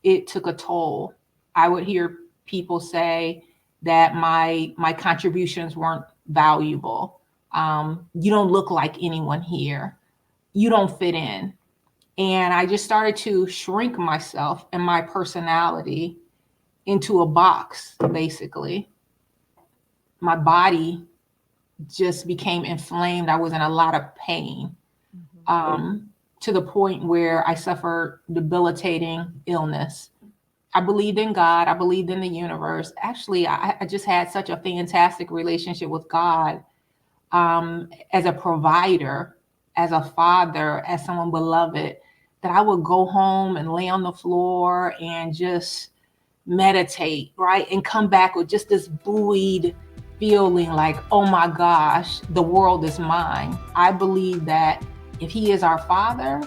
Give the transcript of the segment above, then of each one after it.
it took a toll. I would hear people say that my contributions weren't valuable. You don't look like anyone here. You don't fit in. And I just started to shrink myself and my personality into a box, basically. My body just became inflamed. I was in a lot of pain, to the point where I suffered debilitating illness. I believed in God. I believed in the universe. Actually, I just had such a fantastic relationship with God, as a provider, as a father, as someone beloved, that I would go home and lay on the floor and just meditate, right? And come back with just this buoyed feeling like, oh my gosh, the world is mine. I believe that if He is our Father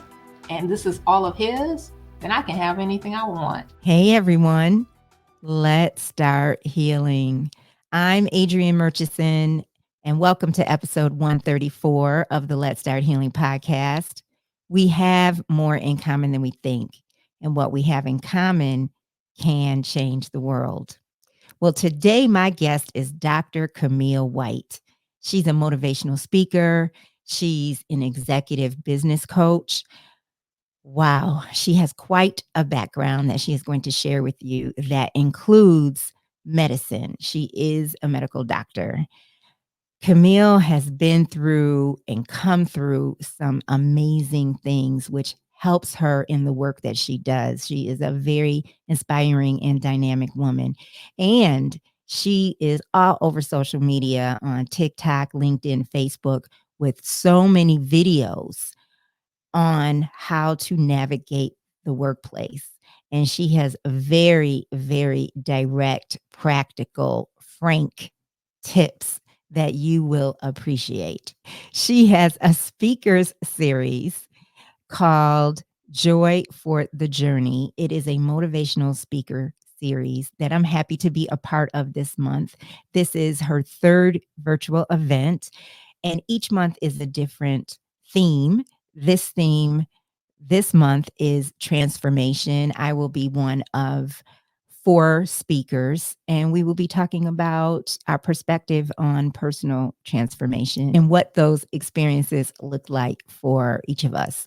and this is all of His, then I can have anything I want. Hey, everyone. Let's start healing. I'm Adrienne Murchison, and welcome to episode 134 of the Let's Start Healing podcast. We have more in common than we think, and what we have in common can change the world. Well, today my guest is Dr. Camille White. She's a motivational speaker. She's an executive business coach. Wow, she has quite a background that she is going to share with you that includes medicine. She is a medical doctor. Camille has been through and come through some amazing things, which helps her in the work that she does. She is a very inspiring and dynamic woman. And she is all over social media on TikTok, LinkedIn, Facebook with so many videos on how to navigate the workplace. And she has very, very direct, practical, frank tips that you will appreciate. She has a speakers series called Joy for the Journey. It is a motivational speaker series that I'm happy to be a part of this month. This is her third virtual event, and each month is a different theme. This theme this month is transformation. I will be one of four speakers, and we will be talking about our perspective on personal transformation and what those experiences look like for each of us.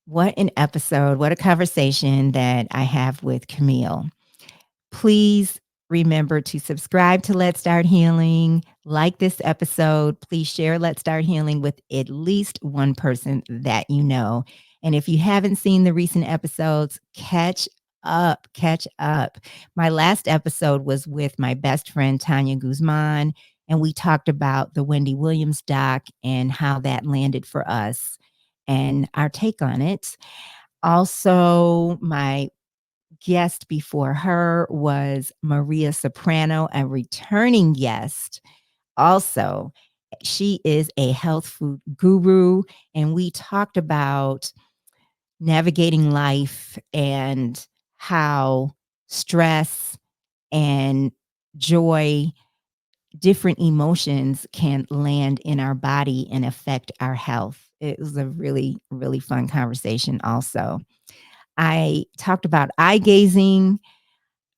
What an episode, what a conversation that I have with Camille. Please remember to subscribe to Let's Start Healing. Like this episode, please share Let's Start Healing with at least one person that you know. And if you haven't seen the recent episodes, catch up, catch up. My last episode was with my best friend, Tanya Guzman, and we talked about the Wendy Williams doc and how that landed for us and our take on it. Also, my guest before her was Maria Soprano, a returning guest. Also, she is a health food guru, and we talked about navigating life and how stress and joy, different emotions can land in our body and affect our health. It was a really, really fun conversation also. I talked about eye gazing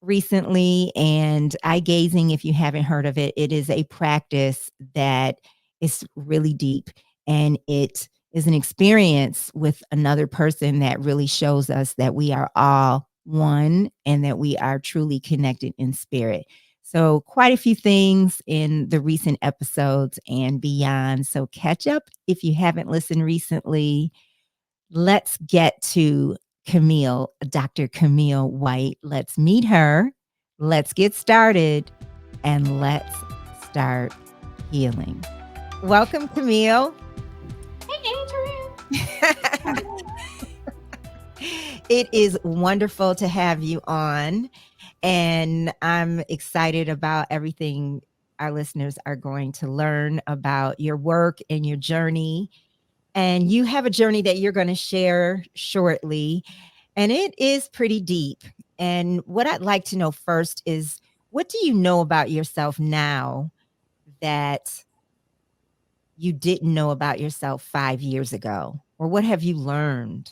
recently, and eye gazing, if you haven't heard of it, it is a practice that is really deep, and it is an experience with another person that really shows us that we are all one and that we are truly connected in spirit. So quite a few things in the recent episodes and beyond. So catch up if you haven't listened recently. Let's get to Camille, Dr. Camille White. Let's meet her. Let's get started and let's start healing. Welcome, Camille. Hey, Adrienne. It is wonderful to have you on, and I'm excited about everything our listeners are going to learn about your work and your journey. And you have a journey that you're going to share shortly, and it is pretty deep. And what I'd like to know first is, what do you know about yourself now that you didn't know about yourself 5 years ago? Or what have you learned?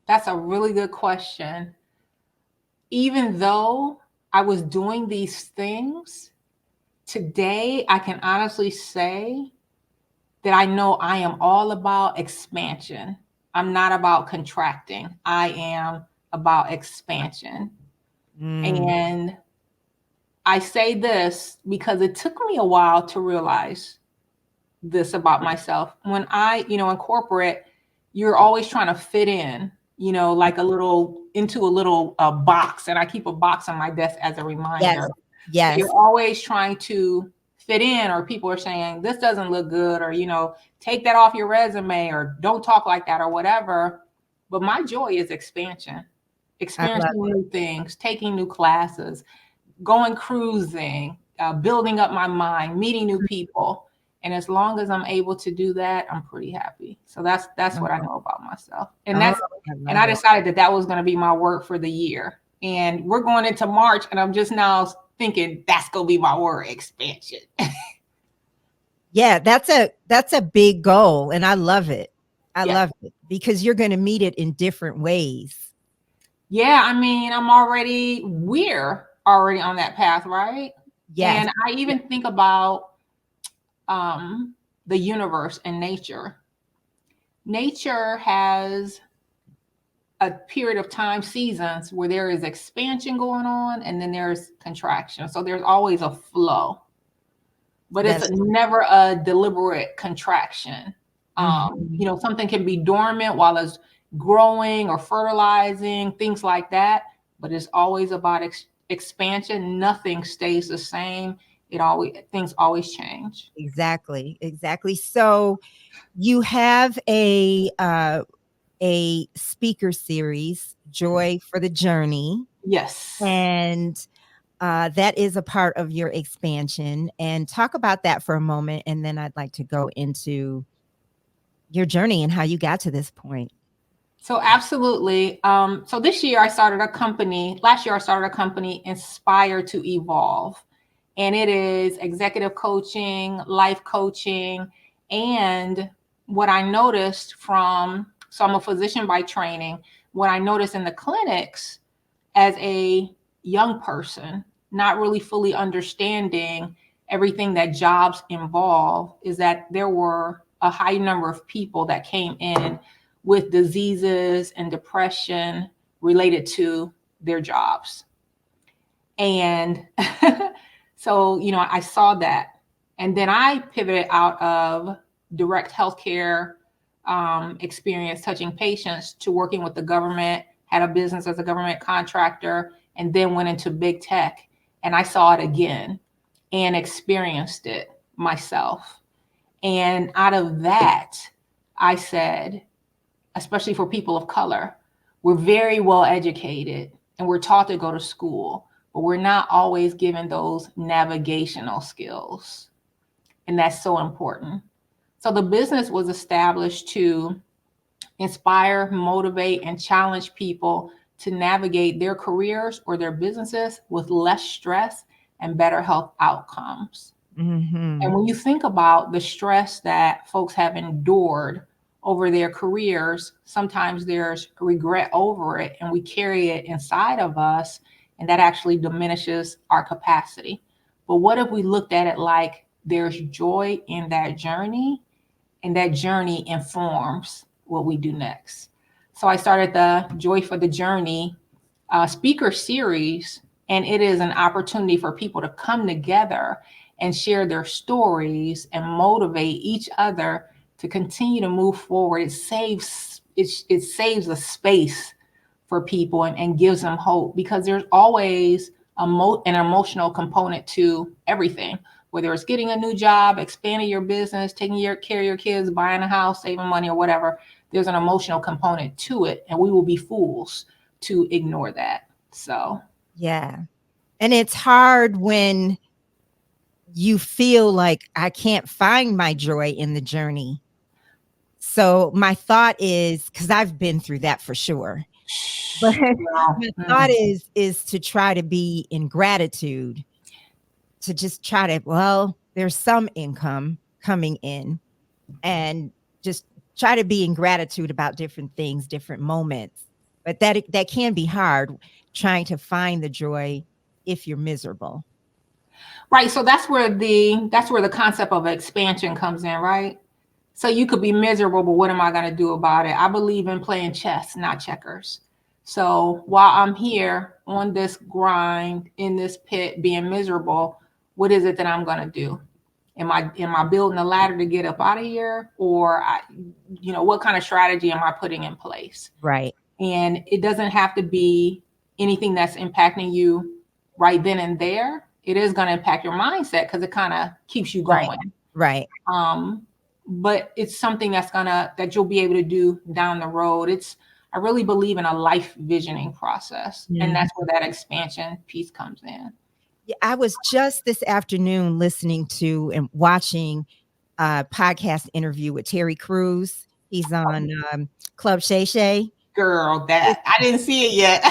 That's a really good question. Even though I was doing these things, today I can honestly say that I know I am all about expansion. I'm not about contracting. I am about expansion. Mm, And I say this because it took me a while to realize this about myself. When in corporate, you're always trying to fit in, like a little into a little box. And I keep a box on my desk as a reminder. yes. So you're Yes. always trying to fit in, or people are saying, this doesn't look good, or, take that off your resume, or don't talk like that, or whatever. But my joy is expansion, I love experiencing it. new things, taking new classes, going cruising, building up my mind, meeting new people. And as long as I'm able to do that, I'm pretty happy. So that's what I Oh, know about myself. oh, I And love I it. decided that was going to be my word for the year. And we're going into March, and I'm just now thinking that's going to be my word, expansion. Yeah, that's a big goal, and I love it. I Yeah. love it because you're going to meet it in different ways. Yeah. I mean, we're already on that path, right? Yes. And I Yeah. even think about the universe and nature. Nature has a period of time, seasons, where there is expansion going on and then there's contraction. So there's always a flow, but it's That's never a deliberate contraction. mhm. Something can be dormant while it's growing or fertilizing, things like that. But it's always about expansion. Nothing stays the same. Things always change. Exactly, exactly. So you have a speaker series, Joy for the Journey, Yes. and that is a part of your expansion. And talk about that for a moment, and then I'd like to go into your journey and how you got to this point. So absolutely. So this year I started a company. Last year I started a company, Inspire to Evolve, and it is executive coaching, life coaching, and what I noticed so I'm a physician by training. What I noticed in the clinics as a young person, not really fully understanding everything that jobs involve, is that there were a high number of people that came in with diseases and depression related to their jobs. And so, I saw that. And then I pivoted out of direct healthcare experience touching patients to working with the government, had a business as a government contractor, and then went into big tech. And I saw it again and experienced it myself. And out of that, I said, especially for people of color, we're very well educated and we're taught to go to school, but we're not always given those navigational skills. And that's so important. So the business was established to inspire, motivate, and challenge people to navigate their careers or their businesses with less stress and better health outcomes. And Mhm. when you think about the stress that folks have endured over their careers, sometimes there's regret over it, and we carry it inside of us, and that actually diminishes our capacity. But what if we looked at it like there's joy in that journey, and that journey informs what we do next? So I started the Joy for the Journey speaker series, and it is an opportunity for people to come together and share their stories and motivate each other to continue to move forward. It saves a space for people, and gives them hope, because there's always an emotional component to everything, whether it's getting a new job, expanding your business, taking care of your kids, buying a house, saving money, or whatever. There's an emotional component to it, and we will be fools to ignore that. So, Yeah. And it's hard when you feel like I can't find my joy in the journey. So my thought is, because I've been through that for sure. But well, my thought is to try to be in gratitude, to just try to, well, there's some income coming in, and just try to be in gratitude about different things, different moments. But that can be hard, trying to find the joy if you're miserable. Right. So that's where the concept of expansion comes in, right? So you could be miserable, but what am I going to do about it? I believe in playing chess, not checkers. So while I'm here on this grind in this pit being miserable, what is it that I'm going to do? Am I building a ladder to get up out of here, or what kind of strategy am I putting in place? Right. And it doesn't have to be anything that's impacting you right then and there. It is going to impact your mindset because it kind of keeps you Right. going. Right. But it's something that you'll be able to do down the road. I really believe in a life visioning process, and Mhm. that's where that expansion piece comes in. Yeah, I was just this afternoon listening to and watching a podcast interview with Terry Crews. He's on Club Shay Shay. Girl, that I didn't see it yet.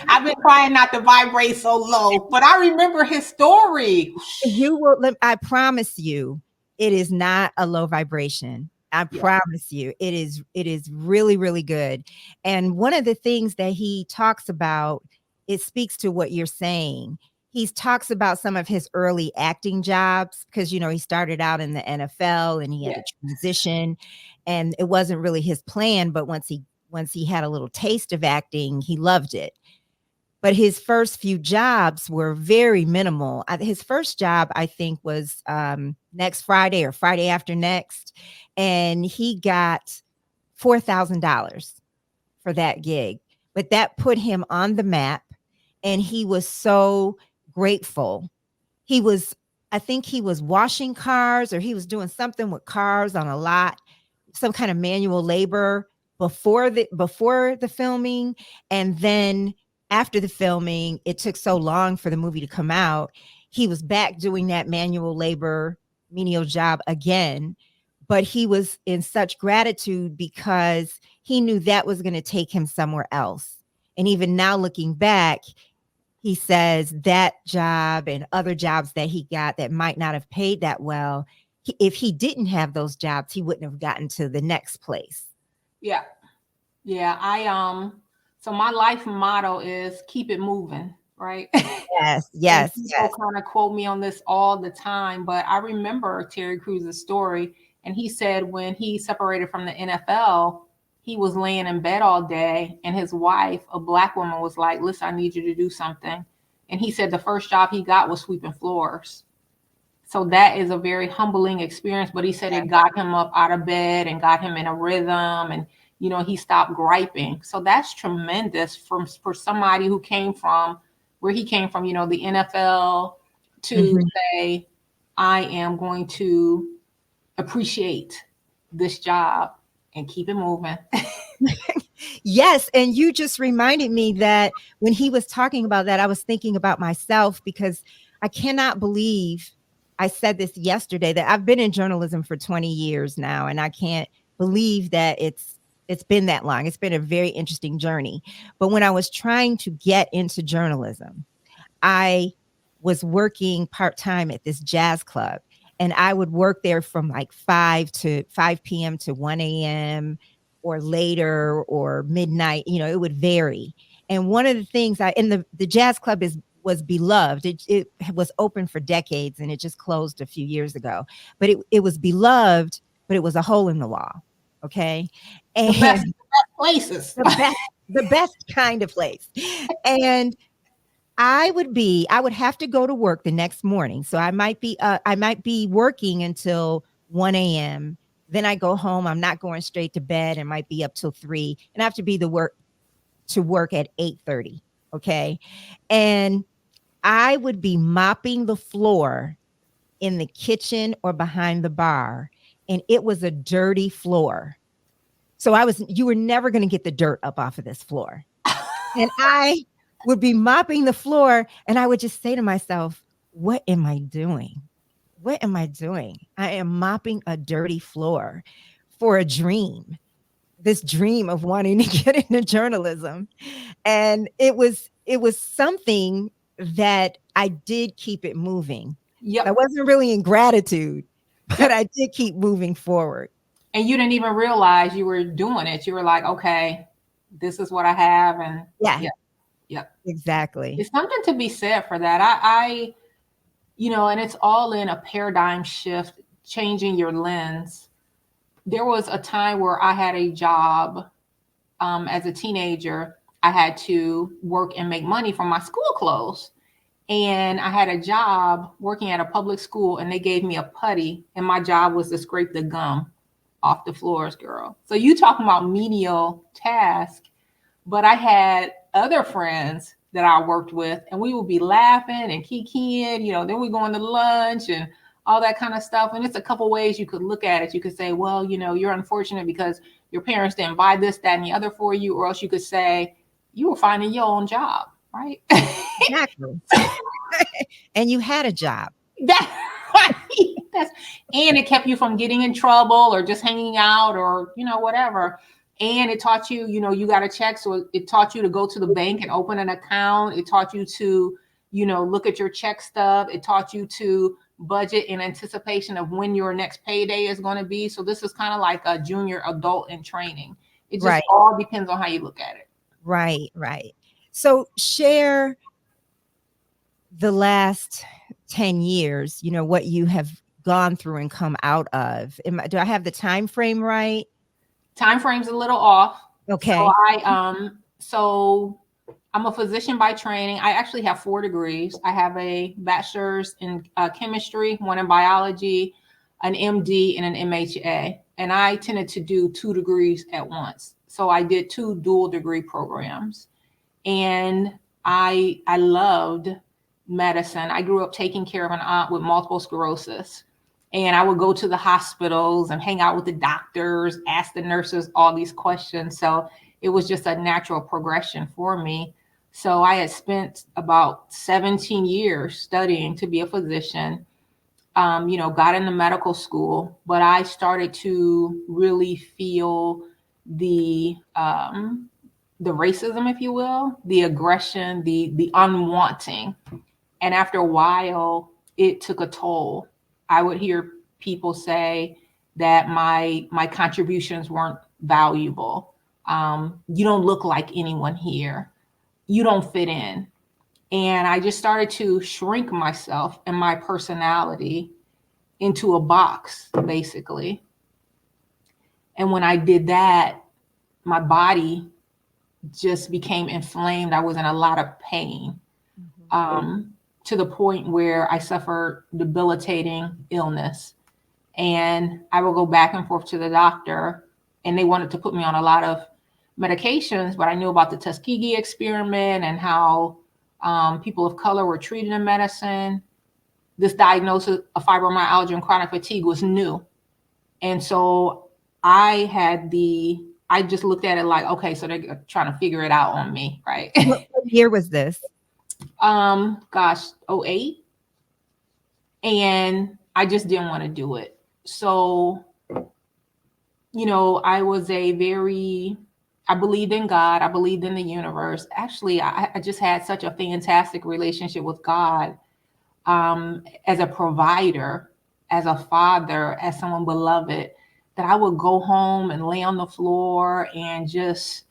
I've been trying not to vibrate so low, but I remember his story. You will. I promise you, it is not a low vibration. I Yeah, promise you, it is. It is really, really good. And one of the things that he talks about, it speaks to what you're saying. He talks about some of his early acting jobs because he started out in the NFL and he had yeah, to transition, and it wasn't really his plan. But once he had a little taste of acting, he loved it. But his first few jobs were very minimal. His first job, I think, was Next Friday or Friday After Next, and he got $4,000 for that gig. But that put him on the map, and he was so grateful. He was, I think, he was washing cars, or he was doing something with cars on a lot, some kind of manual labor before the filming, and then after the filming it took so long for the movie to come out, he was back doing that manual labor menial job again, but he was in such gratitude because he knew that was going to take him somewhere else. And even now looking back, he says that job and other jobs that he got that might not have paid that well, if he didn't have those jobs, he wouldn't have gotten to the next place. yeah, yeah. So my life motto is keep it moving, right? Yes, And yes, people yes. kind of quote me on this all the time, but I remember Terry Crews' story. And he said when he separated from the NFL, he was laying in bed all day, and his wife, a black woman, was like, "Listen, I need you to do something." And he said the first job he got was sweeping floors. So that is a very humbling experience. But he said it got him up out of bed and got him in a rhythm, and he stopped griping. So that's tremendous for somebody who came from where he came from, the NFL, to Mhm. say, I am going to appreciate this job and keep it moving. Yes, and you just reminded me that when he was talking about that, I was thinking about myself because I cannot believe I said this yesterday that I've been in journalism for 20 years now, and I can't believe that it's been that long. It's been a very interesting journey. But when I was trying to get into journalism, I was working part-time at this jazz club, and I would work there from like 5 p.m. to 1 a.m. or later or midnight. It would vary. And one of the things the jazz club was beloved. It was open for decades and it just closed a few years ago. But it was beloved, but it was a hole in the wall. Okay. the best, And places. the best, the best kind of place. And I would have to go to work the next morning. So I might be working until 1 a.m. Then I go home. I'm not going straight to bed. I might be up till 3 and I have to be to work at 8:30. Okay. And I would be mopping the floor in the kitchen or behind the bar. And it was a dirty floor. So you were never going to get the dirt up off of this floor. And I would be mopping the floor and I would just say to myself, what am I doing? What am I doing? I am mopping a dirty floor for a dream, this dream of wanting to get into journalism. And it was something that I did keep it moving. I Yep. wasn't really in gratitude, but Yep. I did keep moving forward. And you didn't even realize you were doing it. You were like, okay, this is what I have. And Yeah, yeah, yeah. exactly. It's something to be said for that. And it's all in a paradigm shift, changing your lens. There was a time where I had a job as a teenager. I had to work and make money from my school clothes. And I had a job working at a public school, and they gave me a putty, and my job was to scrape the gum off the floors, girl. So you talking about menial task, but I had other friends that I worked with, and we would be laughing and kikiing, then we go into lunch and all that kind of stuff. And it's a couple ways you could look at it. You could say, well, you're unfortunate because your parents didn't buy this, that, and the other for you. Or else you could say, you were finding your own job, right? Exactly. And you had a job. Right. That's, and it kept you from getting in trouble or just hanging out or whatever. And it taught you, you got to check. So it taught you to go to the bank and open an account. It taught you to, look at your check stub. It taught you to budget in anticipation of when your next payday is going to be. So this is kind of like a junior adult in training. It just Right, all depends on how you look at it. right. So share the last 10 years, what you have gone through and come out of. Do I have the time frame right? Time frame's a little off. Okay. So I'm a physician by training. I actually have 4 degrees. I have a bachelor's in chemistry, one in biology, an MD, and an MHA. And I tended to do 2 degrees at once. So I did 2 dual degree programs. And I loved medicine. I grew up taking care of an aunt with multiple sclerosis. And I would go to the hospitals and hang out with the doctors, ask the nurses all these questions. So it was just a natural progression for me. So I had spent about 17 years studying to be a physician, got into medical school, but I started to really feel the racism, if you will, the aggression, the unwanting. And after a while, it took a toll. I would hear people say that my contributions weren't valuable. You don't look like anyone here. You don't fit in. And I just started to shrink myself and my personality into a box, basically. And when I did that, my body just became inflamed. I was in a lot of pain, to the point where I suffered debilitating illness. And I would go back and forth to the doctor, and they wanted to put me on a lot of medications, but I knew about the Tuskegee experiment and how people of color were treated in medicine. This diagnosis of fibromyalgia and chronic fatigue was new. And so I just looked at it like, okay, so they're trying to figure it out on me, right? What year was this? Gosh, '08. And I just didn't want to do it. So, I believed in God. I believed in the universe. Actually, I just had such a fantastic relationship with God, as a provider, as a father, as someone beloved, that I would go home and lay on the floor and just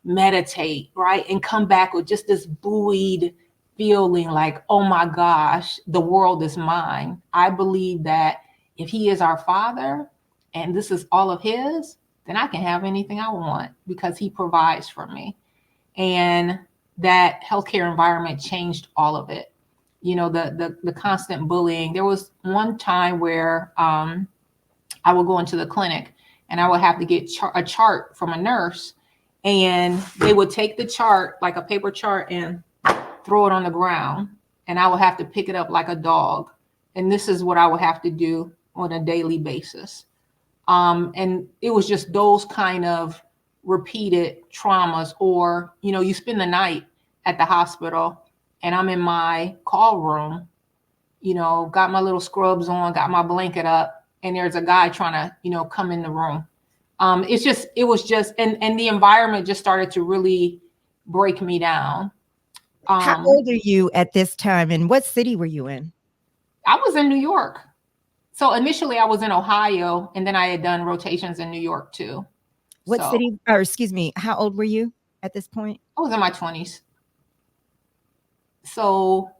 meditate, right? And come back with just this buoyed feeling like, oh my gosh, the world is mine. I believe that if he is our father and this is all of his, then I can have anything I want because he provides for me. And that healthcare environment changed all of it. The constant bullying. There was one time where I would go into the clinic and I would have to get a chart from a nurse, and they would take the chart, like a paper chart, and throw it on the ground, and I would have to pick it up like a dog. And this is what I would have to do on a daily basis. And it was just those kind of repeated traumas. Or, you spend the night at the hospital and I'm in my call room, got my little scrubs on, got my blanket up, and there's a guy trying to, come in the room. And the environment just started to really break me down. How old are you at this time, and what city were you in? I was in New York. So initially I was in Ohio, and then I had done rotations in New York too. What So city, or excuse me, how old were you? at this point? I was in my 20s. So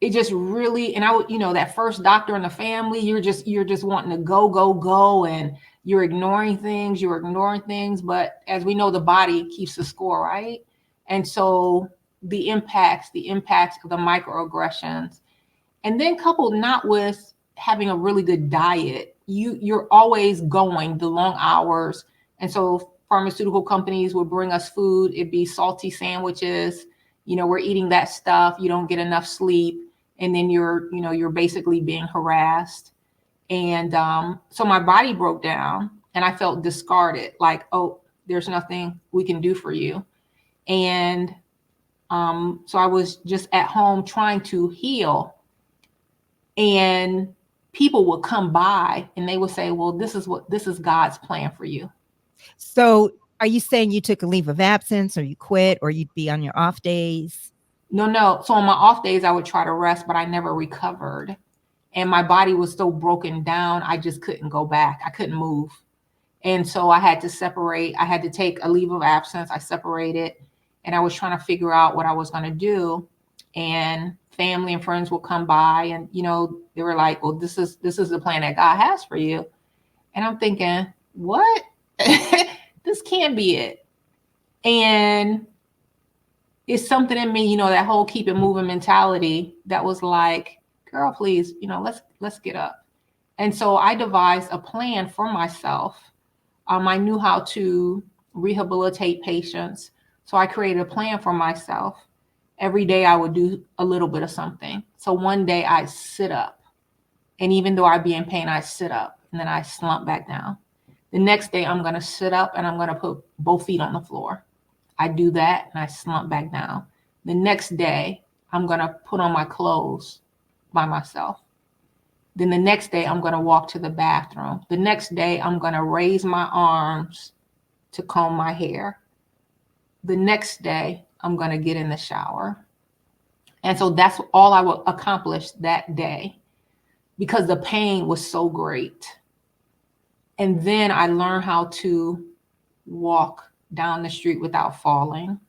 it just really, and I would, that first doctor in the family, you're just wanting to go, go, go, and you're ignoring things. But as we know, the body keeps the score, right? And so the impacts of the microaggressions, and then coupled not with having a really good diet, you're always going the long hours. And so pharmaceutical companies would bring us food. It'd be salty sandwiches. We're eating that stuff. You don't get enough sleep, and then you're basically being harassed. And so my body broke down, and I felt discarded, like, oh, there's nothing we can do for you. And so I was just at home trying to heal, and people would come by and they would say, well, this is God's plan for you. So are you saying you took a leave of absence, or you quit, or you'd be on your off days? No. So on my off days, I would try to rest, but I never recovered. And my body was so broken down, I just couldn't go back. I couldn't move. And so I had to separate. I had to take a leave of absence. I separated, and I was trying to figure out what I was going to do. And family and friends will come by, and they were like, well, this is the plan that God has for you. And I'm thinking, what? This can't be it. And it's something in me, that whole keep it moving mentality that was like, girl, please, let's get up. And so I devised a plan for myself. I knew how to rehabilitate patients. So I created a plan for myself. Every day I would do a little bit of something. So one day I sit up, and even though I'd be in pain, I sit up, and then I slump back down. The next day I'm going to sit up, and I'm going to put both feet on the floor. I do that, and I slump back down. The next day I'm going to put on my clothes by myself. Then the next day I'm going to walk to the bathroom. The next day I'm going to raise my arms to comb my hair. The next day I'm going to get in the shower. And so that's all I would accomplish that day, because the pain was so great. And then I learned how to walk down the street without falling.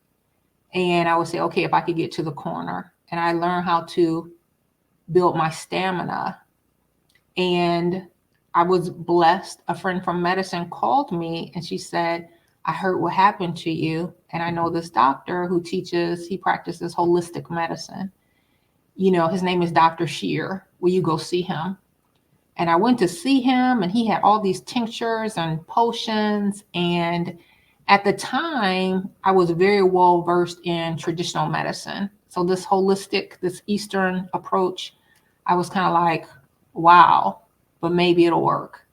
And I would say, okay, if I could get to the corner. And I learned how to build my stamina. And I was blessed. A friend from medicine called me, and she said, I heard what happened to you. And I know this doctor who he practices holistic medicine. His name is Dr. Shear. Will you go see him? And I went to see him, and he had all these tinctures and potions. And at the time, I was very well versed in traditional medicine. So this holistic, this Eastern approach, I was kind of like, wow, but maybe it'll work.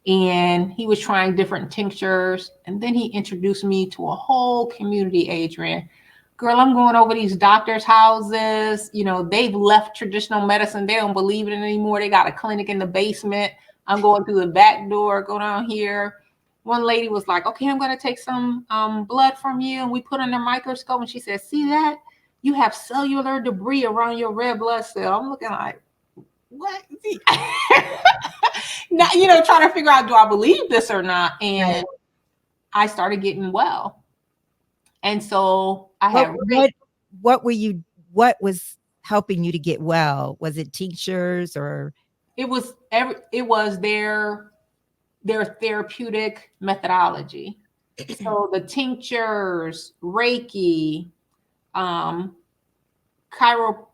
And he was trying different tinctures. And then he introduced me to a whole community, Adrian. Girl, I'm going over these doctors' houses. They've left traditional medicine. They don't believe in it anymore. They got a clinic in the basement. I'm going through the back door, go down here. One lady was like, okay, I'm going to take some blood from you. And we put under a microscope, and she said, see that? You have cellular debris around your red blood cell. I'm looking like, what? Now, trying to figure out, do I believe this or not? And I started getting well. And so I had what was helping you to get well? Was it tinctures, or it was their therapeutic methodology. So the tinctures, Reiki, I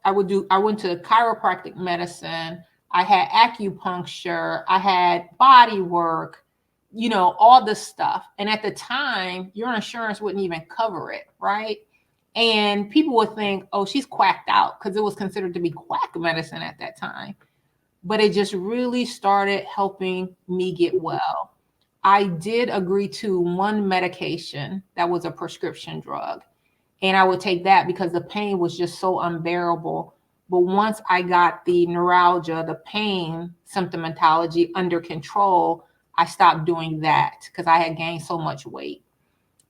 went to chiropractic medicine. I had acupuncture. I had body work, all this stuff. And at the time, your insurance wouldn't even cover it, right? And people would think, oh, she's quacked out, because it was considered to be quack medicine at that time. But it just really started helping me get well. I did agree to one medication that was a prescription drug. And I would take that because the pain was just so unbearable. But once I got the neuralgia, the pain symptomatology under control, I stopped doing that because I had gained so much weight.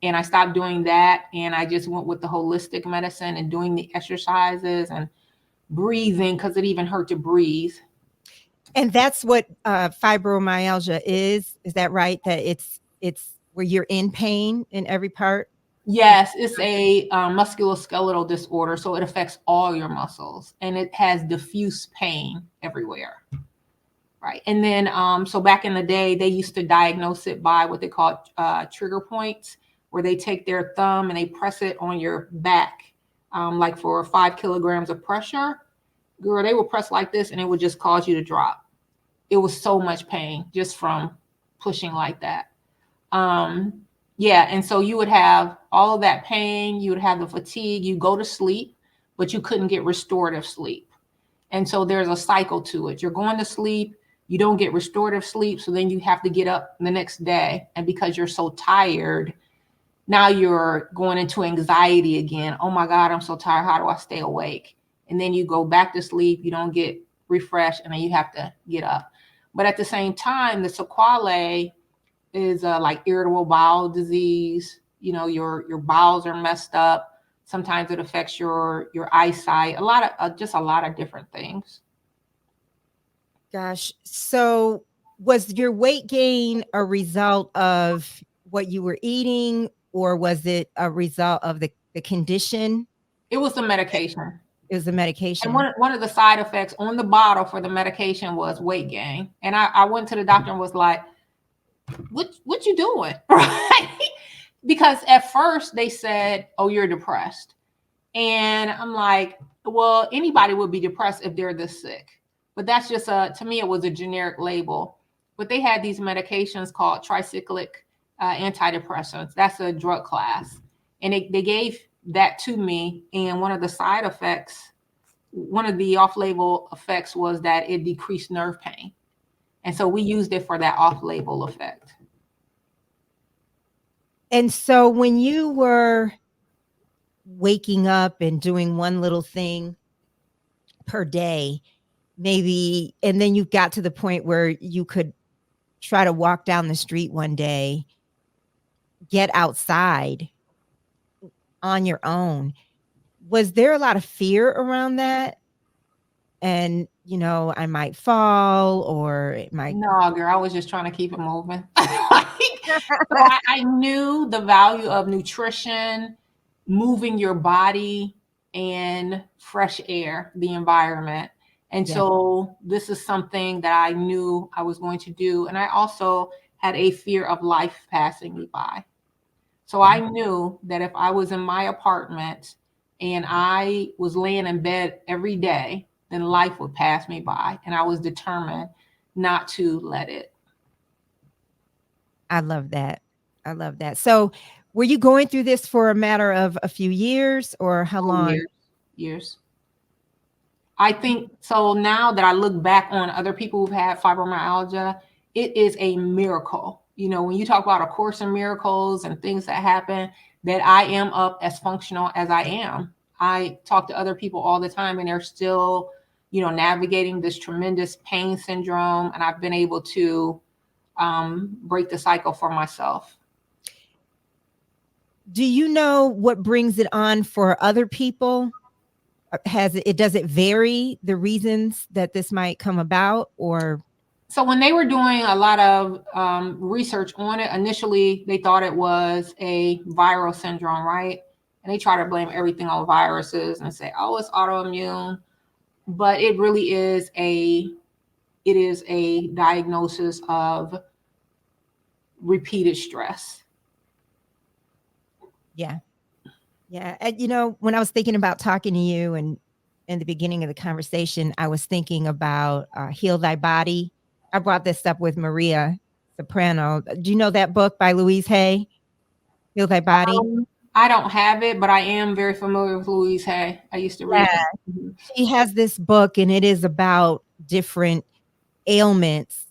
And I stopped doing that. And I just went with the holistic medicine and doing the exercises and breathing, because it even hurt to breathe. And that's what fibromyalgia is. Is that right? That it's where you're in pain in every part? Yes, it's a musculoskeletal disorder, so it affects all your muscles and it has diffuse pain everywhere. Right. And then, so back in the day, they used to diagnose it by what they call trigger points, where they take their thumb and they press it on your back, like for 5 kilograms of pressure. Girl, they would press like this and it would just cause you to drop. It was so much pain just from pushing like that. Um, yeah. And so you would have all of that pain, you would have the fatigue, you go to sleep, but you couldn't get restorative sleep. And so there's a cycle to it. You're going to sleep, you don't get restorative sleep. So then you have to get up the next day. And because you're so tired, now you're going into anxiety again. Oh my God, I'm so tired. How do I stay awake? And then you go back to sleep, you don't get refreshed, and then you have to get up. But at the same time, the sequelae is like irritable bowel disease. You know, your bowels are messed up. Sometimes it affects your eyesight. A lot of just a lot of different things. Gosh. So was your weight gain a result of what you were eating, or was it a result of the condition? It was the medication. It was the And medication. one of the side effects on the bottle for the medication was weight gain. And I went to the doctor and was like, what you doing? Right? Because at first they said, oh, you're depressed. And I'm like, well, anybody would be depressed if they're this sick. But that's just to me, it was a generic label. But they had these medications called tricyclic antidepressants. That's a drug class. And they gave that to me. And one of the side effects, one of the off label effects was that it decreased nerve pain. And so we used it for that off label effect. And so when you were waking up and doing one little thing per day, maybe, and then you got to the point where you could try to walk down the street one day, get outside on your own. Was there a lot of fear around that? And, I might fall or it might. No, girl, I was just trying to keep it moving. So I knew the value of nutrition, moving your body, and fresh air, the environment. And Yeah. so this is something that I knew I was going to do. And I also had a fear of life passing me by. So Yeah. I knew that if I was in my apartment and I was laying in bed every day, then life would pass me by. And I was determined not to let it. I love that. I love that. So, were you going through this for a matter of a few years or how Oh, long? years. I think so now that I look back on other people who've had fibromyalgia, it is a miracle. You know, when you talk about A Course in Miracles and things that happen, that I am up as functional as I am. I talk to other people all the time and they're still, navigating this tremendous pain syndrome. And I've been able to break the cycle for myself. Do you know what brings it on for other people? Does it vary the reasons that this might come about, or? So when they were doing a lot of research on it, initially they thought it was a viral syndrome, right? And they try to blame everything on viruses and say, "Oh, it's autoimmune," but it really is a diagnosis of repeated stress. Yeah. Yeah. And, when I was thinking about talking to you and in the beginning of the conversation, I was thinking about Heal Thy Body. I brought this up with Maria Soprano. Do you know that book by Louise Hay, Heal Thy Body? I don't have it, but I am very familiar with Louise Hay. I used to Yeah. read it. Mhm. She has this book, and it is about different ailments.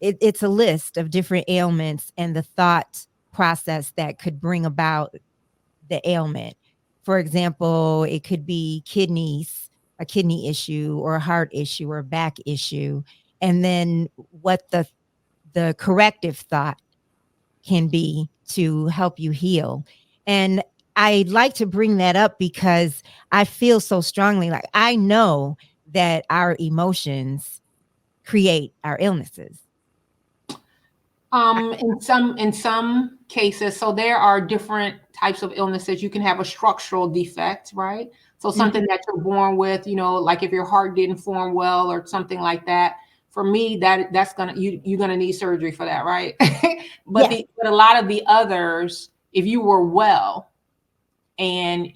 It's a list of different ailments and the thought process that could bring about the ailment. For example, it could be kidneys, a kidney issue or a heart issue or a back issue. And then what the corrective thought can be to help you heal. And I like to bring that up because I feel so strongly, like I know that our emotions create our illnesses. In some cases, so there are different types of illnesses. You can have a structural defect, right? So Mhm. something that you're born with, like if your heart didn't form well or something like that. For me, that's gonna you're gonna need surgery for that, right? but Yes. the but a lot of the others, if you were well and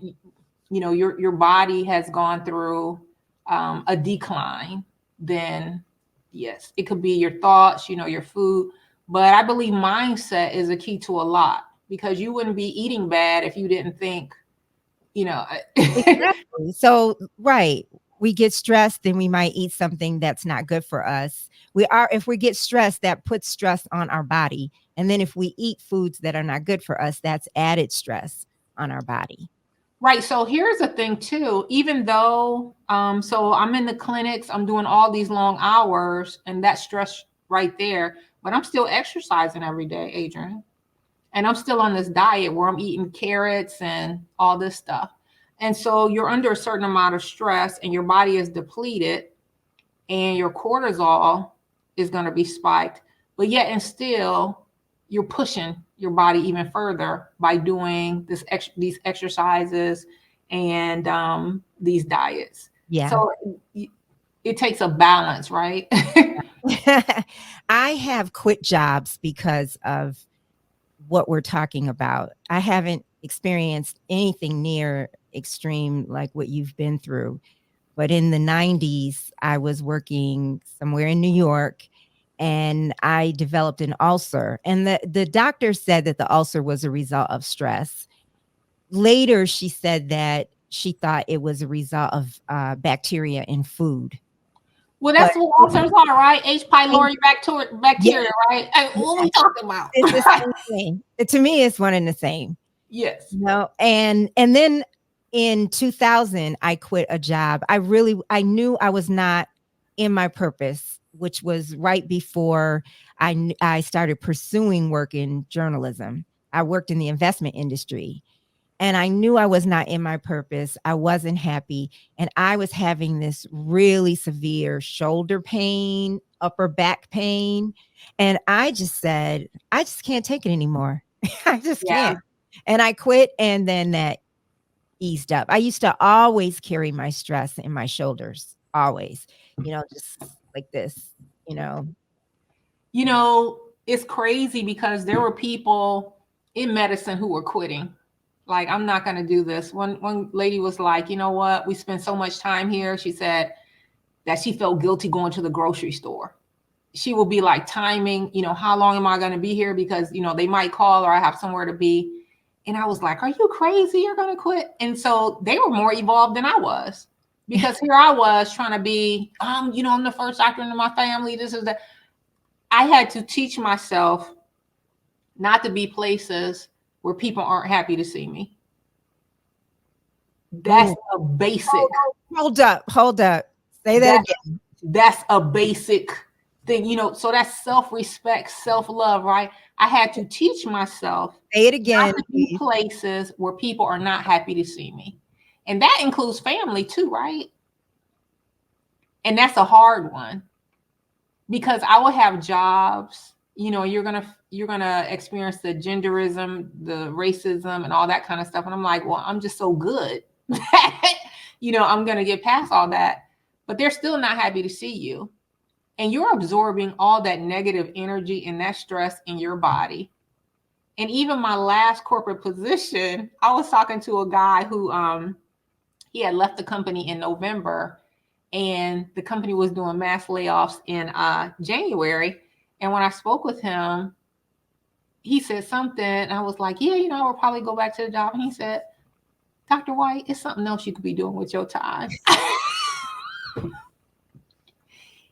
your body has gone through a decline, then yes, it could be your thoughts, your food. But I believe mindset is a key to a lot, because you wouldn't be eating bad if you didn't think, you know. Exactly. So, right, we get stressed, then we might eat something that's not good for us. If we get stressed, that puts stress on our body. And then if we eat foods that are not good for us, that's added stress on our body. Right. So here's the thing too. Even though, so I'm in the clinics, I'm doing all these long hours, and that stress right there. But I'm still exercising every day, Adrian, and I'm still on this diet where I'm eating carrots and all this stuff. And so you're under a certain amount of stress, and your body is depleted, and your cortisol is going to be spiked. But yet, and still, you're pushing your body even further by doing these exercises and these diets. Yeah. So it takes a balance, right? I have quit jobs because of what we're talking about. I haven't experienced anything near extreme like what you've been through. But in the 90s, I was working somewhere in New York and I developed an ulcer. And the doctor said that the ulcer was a result of stress. Later, she said that she thought it was a result of bacteria in food. Well, But that's what ulcers are, right? H. and pylori yeah, bacteria, right? Hey, what are yeah, we talking about? it's the same thing. To me, it's one and the same. Yes. No, and then in 2000, I quit a job. I knew I was not in my purpose, which was right before I started pursuing work in journalism. I worked in the investment industry, and I knew I was not in my purpose. I wasn't happy, and I was having this really severe shoulder pain, upper back pain, and I just said, "I just can't take it anymore. I just Yeah. can't." And I quit, and then that eased up. I used to always carry my stress in my shoulders, always, just like this, you know. You know, it's crazy because there were people in medicine who were quitting. Like, I'm not going to do this. One lady was like, you know what? We spend so much time here. She said that she felt guilty going to the grocery store. She will be like timing, how long am I going to be here? Because, they might call or I have somewhere to be. And I was like, are you crazy? You're going to quit? And so they were more evolved than I was, because here I was trying to be, I'm the first doctor in my family. This is that. I had to teach myself not to be places where people aren't happy to see me. That's Ooh, a basic. hold up. Say that That again. that's a basic thing, so that's self-respect, self-love, right? I had to teach myself Say it not again, to be please. places where people are not happy to see me. And that includes family too, right? And that's a hard one, because I will have jobs, you're gonna experience the genderism, the racism, and all that kind of stuff. And I'm like, well, I'm just so good that I'm gonna get past all that. But they're still not happy to see you. And you're absorbing all that negative energy and that stress in your body. And even my last corporate position, I was talking to a guy who he had left the company in November, and the company was doing mass layoffs in January. And when I spoke with him, he said something. I was like, yeah, I will probably go back to the job. And he said, Dr. White, it's something else you could be doing with your time.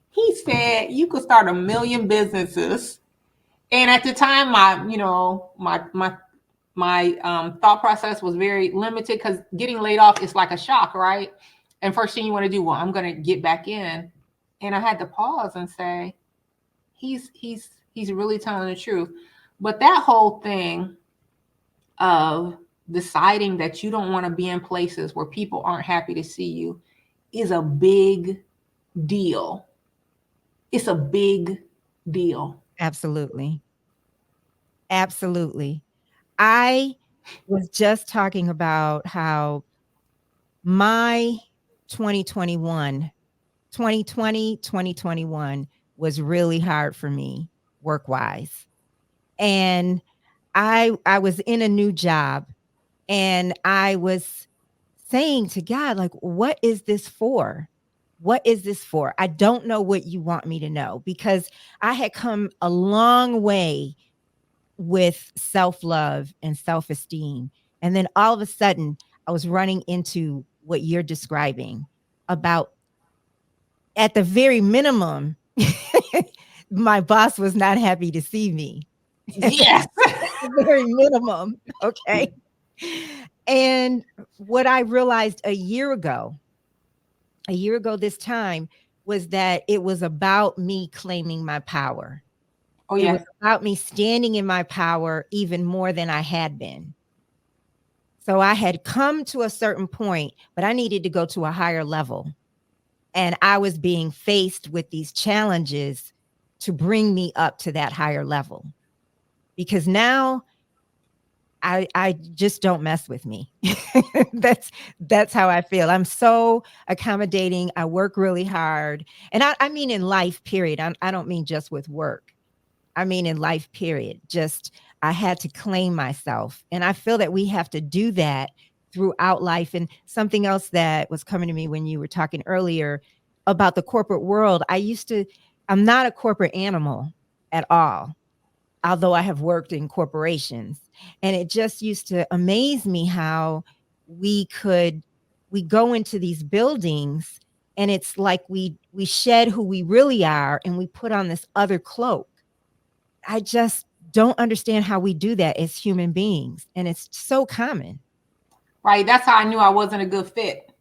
He said, you could start a million businesses. And at the time, my thought process was very limited, because getting laid off is like a shock, right? And first thing you want to do, well, I'm going to get back in. And I had to pause and say, he's really telling the truth. But that whole thing of deciding that you don't want to be in places where people aren't happy to see you is a big deal. It's a big deal. Absolutely. Absolutely. I was just talking about how my 2021, 2020, 2021 was really hard for me work-wise. And I was in a new job and I was saying to God, like, what is this for? What is this for? I don't know what you want me to know, because I had come a long way with self-love and self-esteem. And then all of a sudden, I was running into what you're describing about, at the very minimum, my boss was not happy to see me. Yes. The very minimum. Okay. And what I realized a year ago this time, was that it was about me claiming my power. Oh, It was yes. about me standing in my power even more than I had been. So I had come to a certain point, but I needed to go to a higher level. And I was being faced with these challenges to bring me up to that higher level. Because now I just don't mess with me. That's how I feel. I'm so accommodating. I work really hard. And I mean in life, period. I don't mean just with work. I mean in life, period. Just I had to claim myself. And I feel that we have to do that throughout life. And something else that was coming to me when you were talking earlier about the corporate world, I'm not a corporate animal at all, although I have worked in corporations. And it just used to amaze me how we could we go into these buildings, and it's like we shed who we really are and we put on this other cloak. I just don't understand how we do that as human beings. And it's so common. Right. That's how I knew I wasn't a good fit.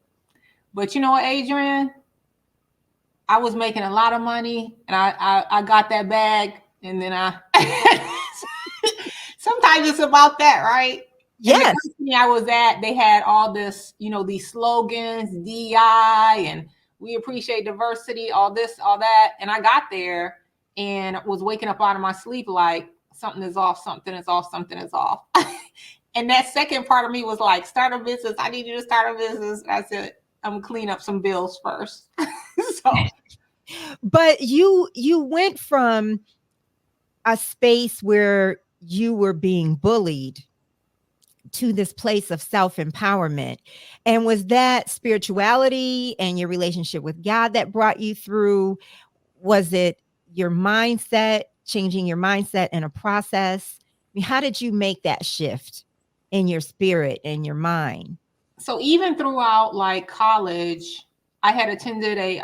But you know what, Adrian? I was making a lot of money and I got that bag and then I sometimes it's about that, right? And the Yes. company I was at, they had all this, these slogans, DI and we appreciate diversity, all this, all that. And I got there and was waking up out of my sleep like something is off, something is off, something is off. And that second part of me was like, start a business. I need you to start a business. I said, I'm gonna clean up some bills first. So But you went from a space where you were being bullied to this place of self-empowerment. And was that spirituality and your relationship with God that brought you through? Was it your mindset, changing your mindset in a process? I mean, how did you make that shift in your spirit and your mind? so even throughout like college, I had attended a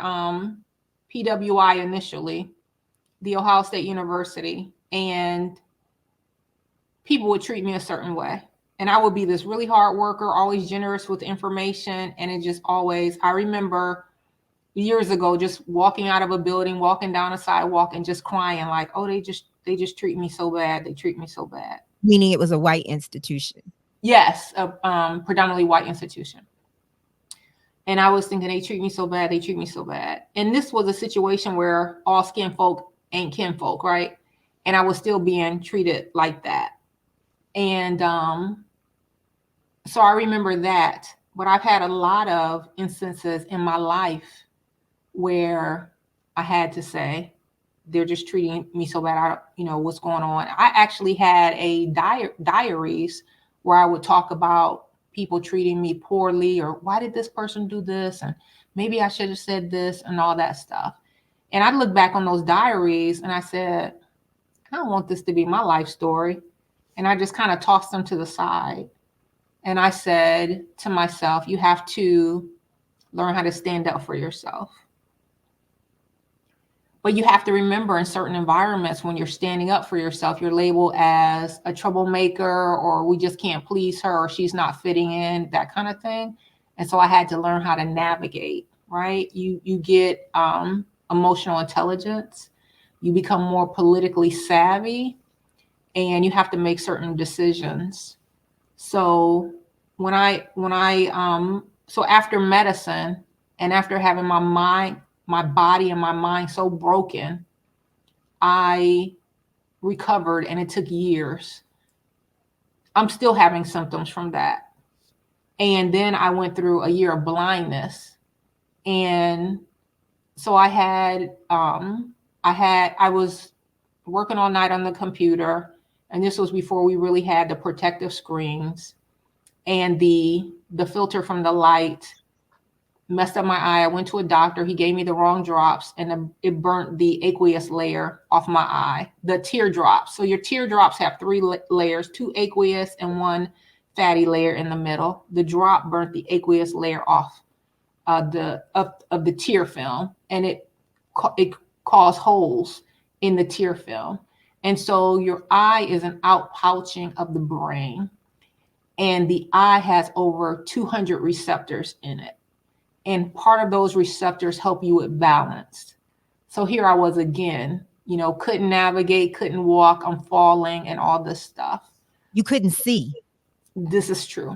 PWI initially, the Ohio State University, and people would treat me a certain way. And I would be this really hard worker, always generous with information. And it just always, I remember years ago just walking out of a building, walking down a sidewalk and just crying like, oh, they just treat me so bad. They treat me so bad. Meaning it was a white institution. Yes, a predominantly white institution. And I was thinking, they treat me so bad. They treat me so bad. And this was a situation where all skin folk ain't kinfolk, right? And I was still being treated like that. And so I remember that. But I've had a lot of instances in my life where I had to say, they're just treating me so bad. What's going on. I actually had a diaries where I would talk about people treating me poorly, or why did this person do this? And maybe I should have said this and all that stuff. And I look back on those diaries and I said, I don't want this to be my life story. And I just kind of tossed them to the side. And I said to myself, you have to learn how to stand up for yourself. But you have to remember, in certain environments, when you're standing up for yourself, you're labeled as a troublemaker, or we just can't please her, or she's not fitting in, that kind of thing. And so I had to learn how to navigate, right? You get emotional intelligence, you become more politically savvy, and you have to make certain decisions. So so after medicine and after having my body and my mind so broken, I recovered, and it took years. I'm still having symptoms from that. And then I went through a year of blindness. And so I was working all night on the computer, and this was before we really had the protective screens, and the filter from the light messed up my eye. I went to a doctor. He gave me the wrong drops, and it burnt the aqueous layer off my eye, the teardrops. So your teardrops have three layers, two aqueous and one fatty layer in the middle. The drop burnt the aqueous layer off of the tear film, and it caused holes in the tear film. And so your eye is an outpouching of the brain, and the eye has over 200 receptors in it. And part of those receptors help you with balance. So here I was again, couldn't navigate, couldn't walk, I'm falling and all this stuff. You couldn't see. This is true.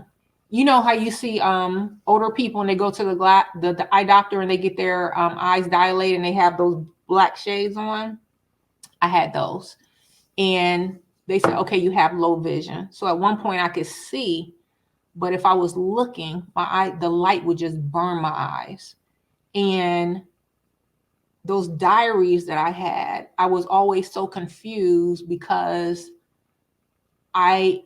You know how you see older people and they go to the eye doctor and they get their eyes dilated and they have those black shades on? I had those. And they said, okay, you have low vision. So at one point I could see, but if I was looking, the light would just burn my eyes. And those diaries that I had, I was always so confused because I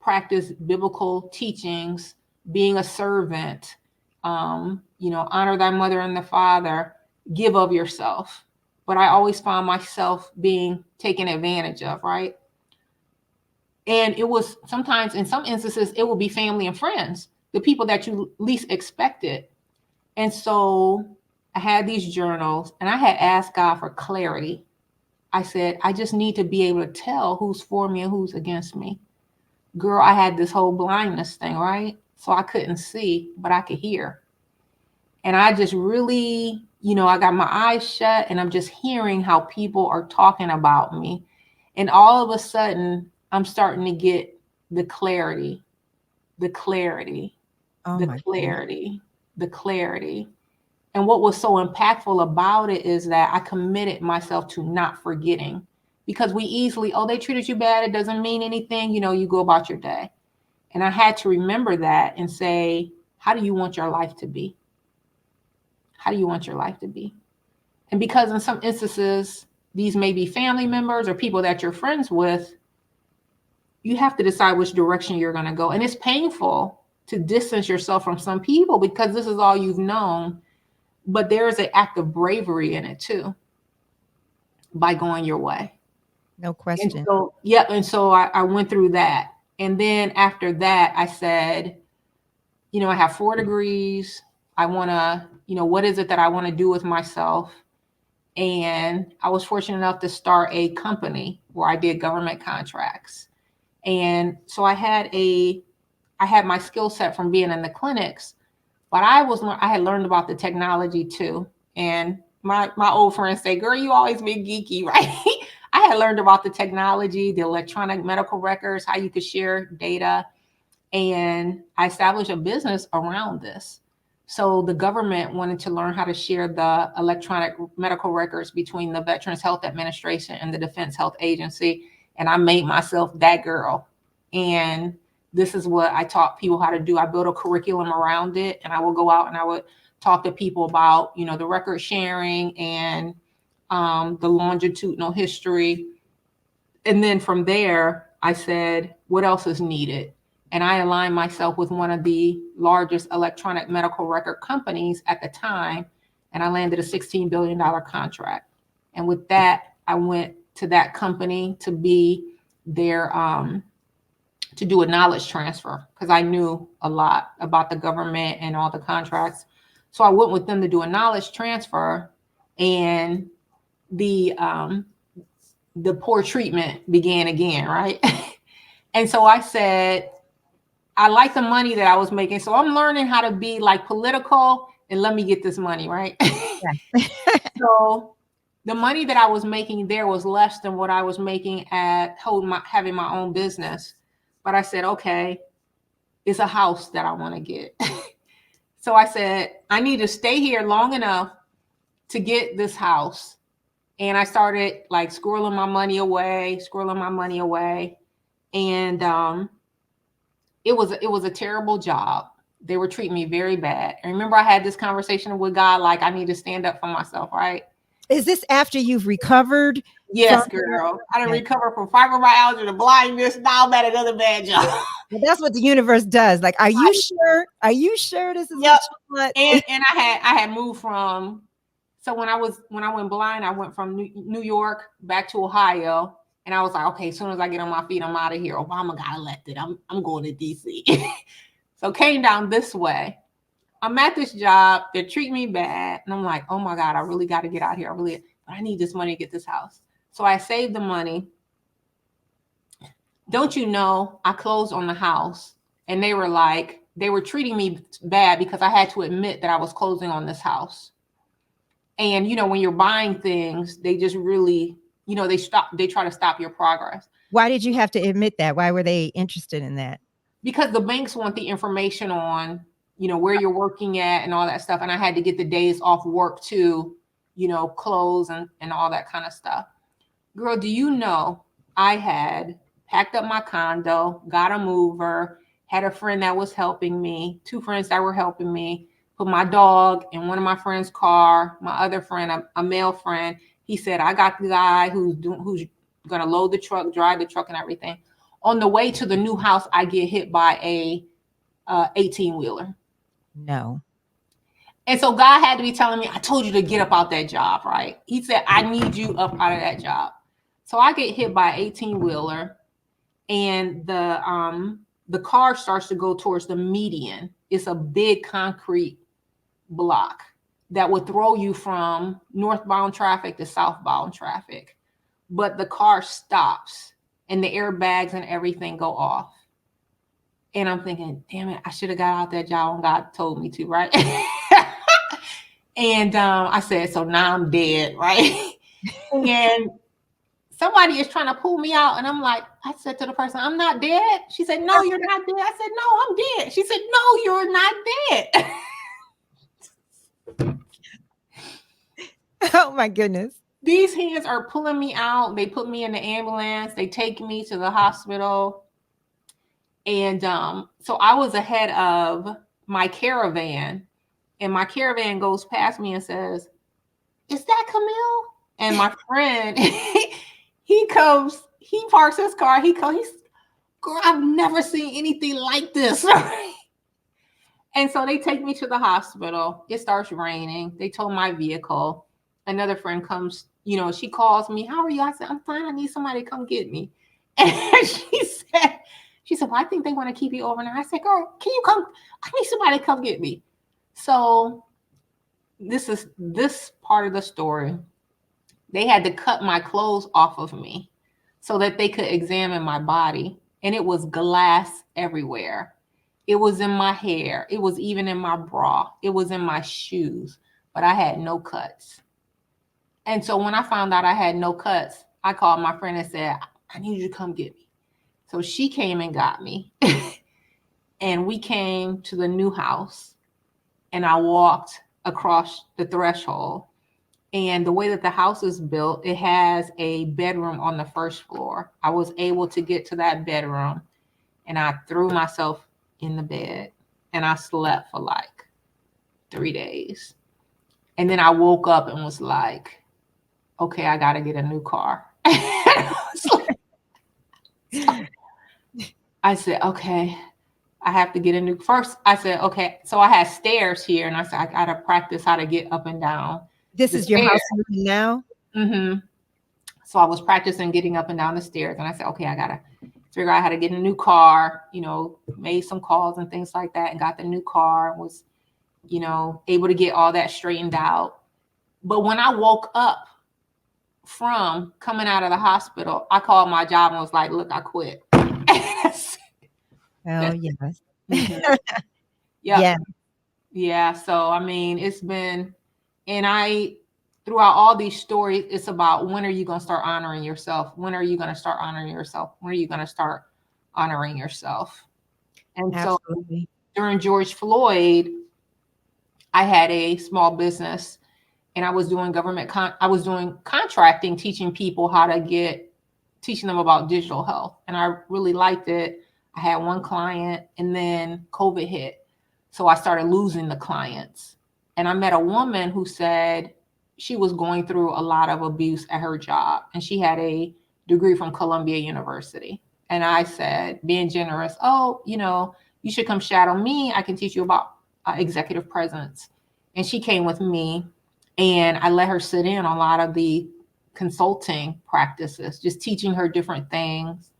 practiced biblical teachings, being a servant, honor thy mother and the father, give of yourself. But I always found myself being taken advantage of, right? And it was sometimes, in some instances, it would be family and friends, the people that you least expected. And so I had these journals and I had asked God for clarity. I said, I just need to be able to tell who's for me and who's against me. Girl, I had this whole blindness thing, right? So I couldn't see, but I could hear. And I just really, I got my eyes shut and I'm just hearing how people are talking about me. And all of a sudden, I'm starting to get the clarity, the clarity, Oh the my clarity, the clarity. And what was so impactful about it is that I committed myself to not forgetting, because we easily, they treated you bad, it doesn't mean anything, you go about your day. And I had to remember that and say, how do you want your life to be? How do you want your life to be? And because in some instances, these may be family members or people that you're friends with, you have to decide which direction you're going to go. And it's painful to distance yourself from some people because this is all you've known. But there is an act of bravery in it too, by going your way. No question. And so I went through that. And then after that, I said, I have 4 degrees. I want to, what is it that I want to do with myself? And I was fortunate enough to start a company where I did government contracts. And so I had my skill set from being in the clinics, but I had learned about the technology too. And my old friends say, girl, you always been geeky, right? I had learned about the technology, the electronic medical records, how you could share data. And I established a business around this. So the government wanted to learn how to share the electronic medical records between the Veterans Health Administration and the Defense Health Agency. And I made myself that girl. And this is what I taught people how to do. I built a curriculum around it, and I will go out and I would talk to people about, the record sharing and the longitudinal history. And then from there, I said, what else is needed? And I aligned myself with one of the largest electronic medical record companies at the time, and I landed a $16 billion contract. And with that, I went to that company to be their to do a knowledge transfer, because I knew a lot about the government and all the contracts. So I went with them to do a knowledge transfer, and the poor treatment began again, right? And so I said, I like the money that I was making, so I'm learning how to be like political and let me get this money, right? Yeah. So the money that I was making there was less than what I was making at having my own business. But I said, okay, it's a house that I want to get. So I said, I need to stay here long enough to get this house And I started like squirreling my money away, squirreling my money away. And it was a terrible job. They were treating me very bad. And remember, I had this conversation with God, like I need to stand up for myself, right? Is this after you've recovered from Yes, girl. I didn't recover from fibromyalgia to blindness. Now I'm at another bad job. Well, that's what the universe does. Like, are you sure? Are you sure this is Yep. what you want? And I had moved from, so when I went blind, I went from New York back to Ohio. And I was like, okay, as soon as I get on my feet, I'm out of here. Obama got elected. I'm going to DC. So came down this way. I'm at this job. They're treating me bad. And I'm like, oh my God, I really got to get out here. I need this money to get this house. So I saved the money. Don't you know, I closed on the house and they were treating me bad because I had to admit that I was closing on this house. And, when you're buying things, they just really, they try to stop your progress. Why did you have to admit that? Why were they interested in that? Because the banks want the information on, where you're working at and all that stuff. And I had to get the days off work to, close and all that kind of stuff. Girl, do you know I had packed up my condo, got a mover, had a friend that was helping me, two friends that were helping me, put my dog in one of my friend's car, my other friend, a male friend. He said, I got the guy who's going to load the truck, drive the truck and everything. On the way to the new house, I get hit by a 18-wheeler. No. And so God had to be telling me, I told you to get up out that job, right? He said, I need you up out of that job. So I get hit by an 18-wheeler and the car starts to go towards the median. It's a big concrete block that would throw you from northbound traffic to southbound traffic. But the car stops and the airbags and everything go off. And I'm thinking, damn it, I should have got out that job when God told me to, right? And I said, so now I'm dead, right? And somebody is trying to pull me out. And I'm like, I said to the person, I'm not dead. She said, no, you're not dead. I said, no, I'm dead. She said, no, you're not dead. Oh my goodness. These hands are pulling me out. They put me in the ambulance. They take me to the hospital. And so I was ahead of my caravan. And my caravan goes past me and says, is that Camille? And my friend, he parks his car. He's, girl, I've never seen anything like this. And so they take me to the hospital. It starts raining. They tow my vehicle. Another friend comes, she calls me. How are you? I said, I'm fine. I need somebody to come get me. And she said, well, I think they want to keep you overnight. I said, girl, can you come? I need somebody to come get me. So this part of the story. They had to cut my clothes off of me so that they could examine my body. And it was glass everywhere. It was in my hair. It was even in my bra. It was in my shoes, but I had no cuts. And so when I found out I had no cuts, I called my friend and said, I need you to come get me. So she came and got me. And we came to the new house and I walked across the threshold. And the way that the house is built, it has a bedroom on the first floor. I was able to get to that bedroom and I threw myself in the bed and I slept for like 3 days. And then I woke up and was like, okay, I got to get a new car. I said, okay, I have to get a new. First, I said, okay. So I had stairs here and I said, I got to practice how to get up and down. This is your house now? Mm-hmm. So I was practicing getting up and down the stairs. And I said, okay, I got to figure out how to get a new car, made some calls and things like that and got the new car and was, able to get all that straightened out. But when I woke up from coming out of the hospital, I called my job and was like, look, I quit. Oh, yes. Mm-hmm. Yeah. Yeah. So, I mean, it's been, and throughout all these stories, it's about when are you going to start honoring yourself? When are you going to start honoring yourself? When are you going to start honoring yourself? And Absolutely. So during George Floyd, I had a small business and I was doing I was doing contracting, teaching people how to teaching them about digital health. And I really liked it. I had one client, and then COVID hit. So I started losing the clients. And I met a woman who said she was going through a lot of abuse at her job, and she had a degree from Columbia University. And I said, being generous, oh, you should come shadow me. I can teach you about executive presence. And she came with me, and I let her sit in on a lot of the consulting practices, just teaching her different things.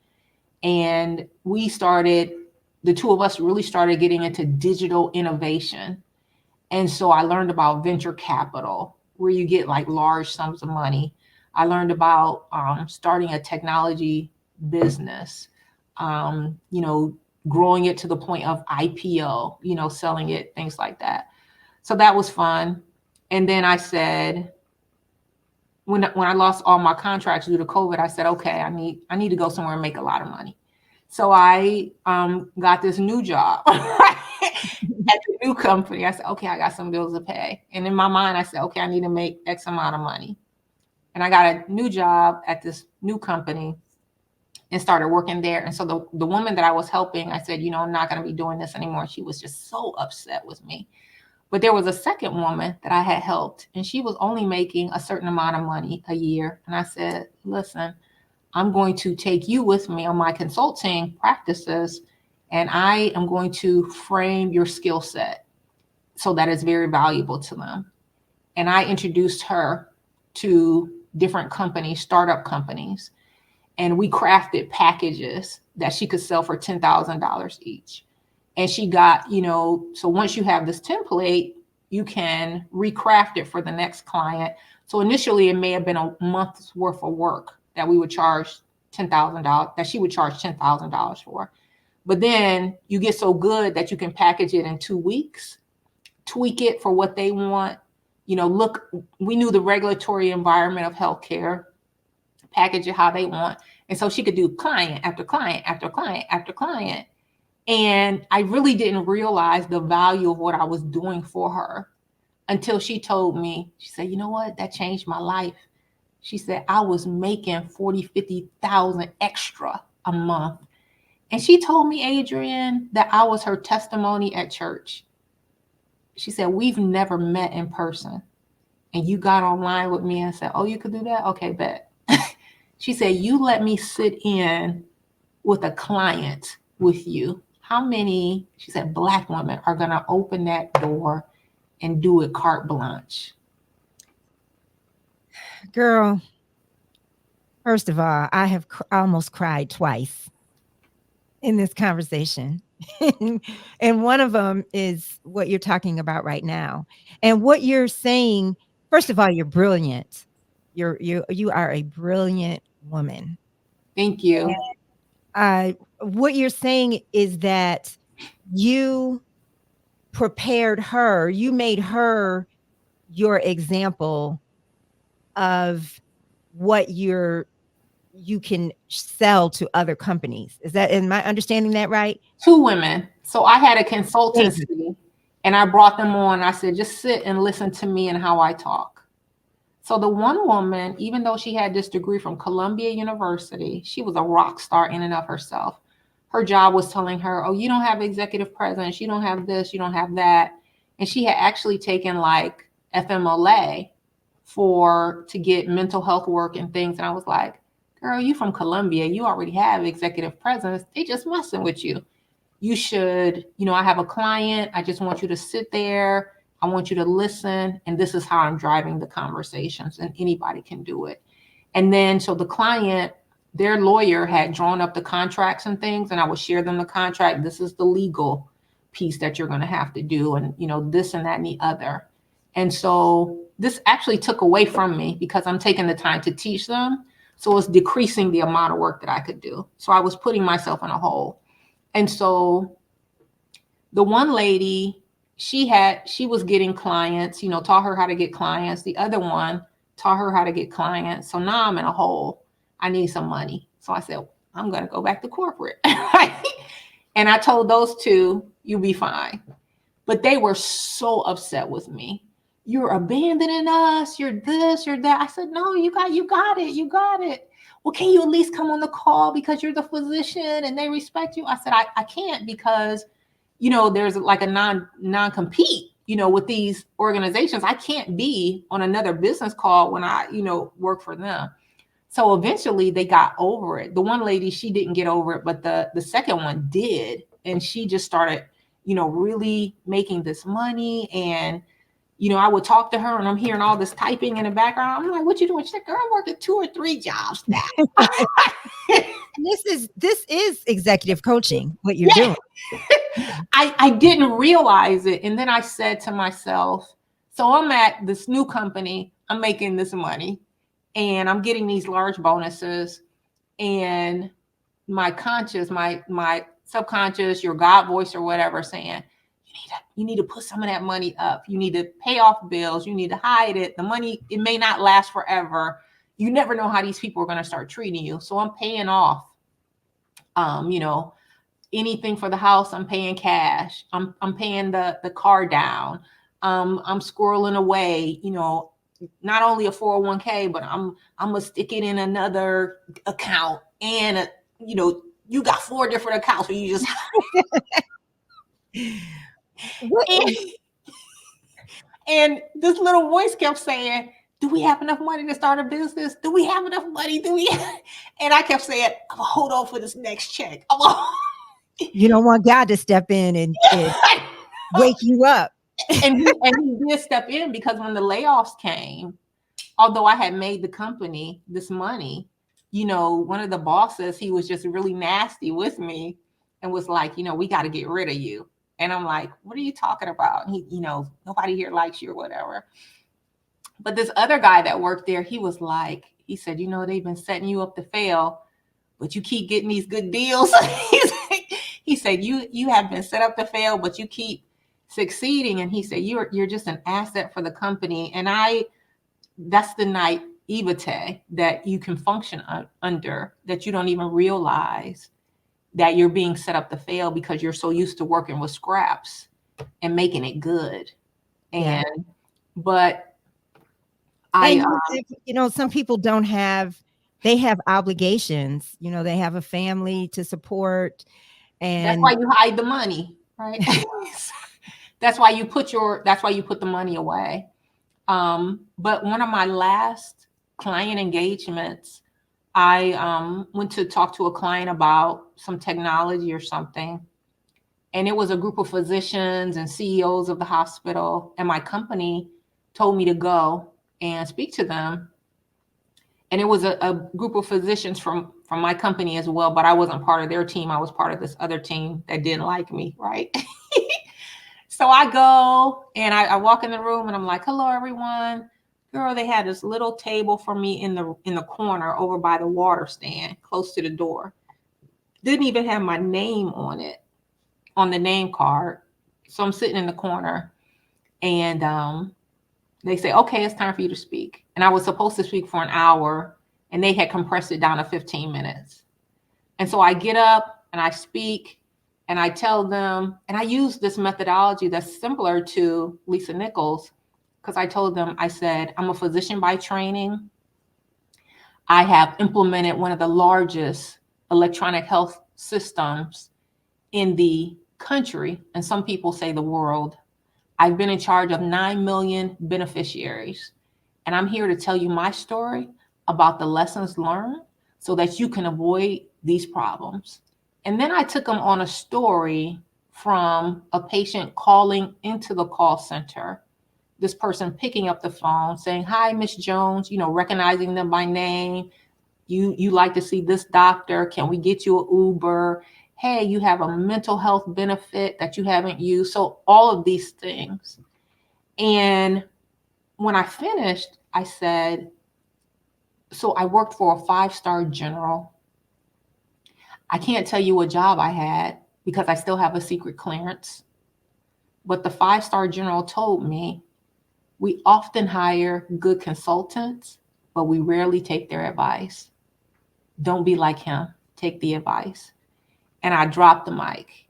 And the two of us really started getting into digital innovation. And so I learned about venture capital, where you get like large sums of money. I learned about starting a technology business, growing it to the point of IPO, selling it, things like that. So that was fun. And then I said, when I lost all my contracts due to COVID, I said, okay, I need to go somewhere and make a lot of money. So I got this new job at the new company. I said, okay, I got some bills to pay. And in my mind, I said, okay, I need to make X amount of money. And I got a new job at this new company and started working there. And so the woman that I was helping, I said, I'm not going to be doing this anymore. She was just so upset with me. But there was a second woman that I had helped, and she was only making a certain amount of money a year. And I said, listen, I'm going to take you with me on my consulting practices, and I am going to frame your skill set so that it's very valuable to them. And I introduced her to different companies, startup companies, and we crafted packages that she could sell for $10,000 each. And she got, so once you have this template, you can recraft it for the next client. So initially it may have been a month's worth of work that we would charge $10,000, that she would charge $10,000 for. But then you get so good that you can package it in 2 weeks, tweak it for what they want. We knew the regulatory environment of healthcare, package it how they want. And so she could do client after client after client after client. And I really didn't realize the value of what I was doing for her until she told me, she said, you know what, that changed my life. She said, I was making 40, 50,000 extra a month. And she told me, Adrienne, that I was her testimony at church. She said, we've never met in person. And you got online with me and said, oh, you could do that? Okay, bet. She said, you let me sit in with a client with you. How many, she said, Black women are going to open that door and do it carte blanche? Girl, first of all, I have almost cried twice in this conversation. And one of them is what you're talking about right now. And what you're saying, first of all, you're brilliant. You are a brilliant woman. Thank you. What you're saying is that you prepared her, you made her your example of what you can sell to other companies. Am I understanding that right? 2 women. So I had a Amazing. consultancy, and I brought them on. I said, just sit and listen to me and how I talk. So the one woman, even though she had this degree from Columbia University, she was a rock star in and of herself. Her job was telling her, oh, you don't have executive presence, you don't have this, you don't have that. And she had actually taken like FMLA to get mental health work and things. And I was like, girl, you from Columbia, you already have executive presence. They just messing with you. You should, I have a client. I just want you to sit there. I want you to listen. And this is how I'm driving the conversations, and anybody can do it. And then, so the client, their lawyer had drawn up the contracts and things, and I would share them the contract. This is the legal piece that you're going to have to do. And, this and that and the other. And so this actually took away from me because I'm taking the time to teach them. So it's decreasing the amount of work that I could do. So I was putting myself in a hole. And so the one lady, she was getting clients, taught her how to get clients. The other one taught her how to get clients. So now I'm in a hole. I need some money. So I said, I'm going to go back to corporate. And I told those two, you'll be fine. But they were so upset with me. you're abandoning us, you're this, you're that. I said, no, you got it, you got it. Well, can you at least come on the call because you're the physician and they respect you? I said, I can't because, there's like a non-compete, with these organizations. I can't be on another business call when I, work for them. So eventually they got over it. The one lady, she didn't get over it, but the second one did. And she just started, really making this money. And, I would talk to her and I'm hearing all this typing in the background. I'm like, what you doing? She's like, girl, I'm working 2 or 3 jobs now. This is executive coaching, what you're Yeah. doing. I didn't realize it. And then I said to myself, so I'm at this new company, I'm making this money and I'm getting these large bonuses, and my conscious, my subconscious, your God voice or whatever saying, you need to put some of that money up. You need to pay off bills. You need to hide it. The money, it may not last forever. You never know how these people are going to start treating you. So I'm paying off, anything for the house. I'm paying cash. I'm paying the car down. I'm squirreling away, not only a 401k, but I'm gonna stick it in another account. And you got 4 different accounts where you just and this little voice kept saying, do we have enough money to start a business? Do we have enough money? Do we? And I kept saying, I'm gonna hold on for this next check. You don't want God to step in and wake you up. And he did step in, because when the layoffs came, although I had made the company this money, one of the bosses, he was just really nasty with me and was like, we got to get rid of you. And I'm like, what are you talking about? He, nobody here likes you or whatever. But this other guy that worked there, he was like, he said, they've been setting you up to fail, but you keep getting these good deals. He said, you have been set up to fail, but you keep succeeding. And he said, you're just an asset for the company. And that's the naivete that you can function under, that you don't even realize that you're being set up to fail because you're so used to working with scraps and making it good. And, Yeah. But some people they have obligations, they have a family to support. And that's why you hide the money, right? That's why you put the money away. But one of my last client engagements, I went to talk to a client about some technology or something. And it was a group of physicians and CEOs of the hospital. And my company told me to go and speak to them. And it was a group of physicians from my company as well, but I wasn't part of their team. I was part of this other team that didn't like me, right? So I go and I walk in the room and I'm like, hello, everyone. Girl, they had this little table for me in the corner over by the water stand, close to the door. Didn't even have my name on it, on the name card. So I'm sitting in the corner and they say, okay, it's time for you to speak. And I was supposed to speak for an hour and they had compressed it down to 15 minutes. And so I get up and I speak and I tell them, and I use this methodology that's similar to Lisa Nichols, because I told them, I said, I'm a physician by training. I have implemented one of the largest electronic health systems in the country, and some people say the world. I've been in charge of 9 million beneficiaries. And I'm here to tell you my story about the lessons learned so that you can avoid these problems. And then I took them on a story from a patient calling into the call center. This person picking up the phone saying, hi, Miss Jones, recognizing them by name. You like to see this doctor. Can we get you an Uber? Hey, you have a mental health benefit that you haven't used. So all of these things. And when I finished, I said, so I worked for a 5-star general. I can't tell you what job I had because I still have a secret clearance. But the 5-star general told me, we often hire good consultants, but we rarely take their advice. Don't be like him. Take the advice. And I dropped the mic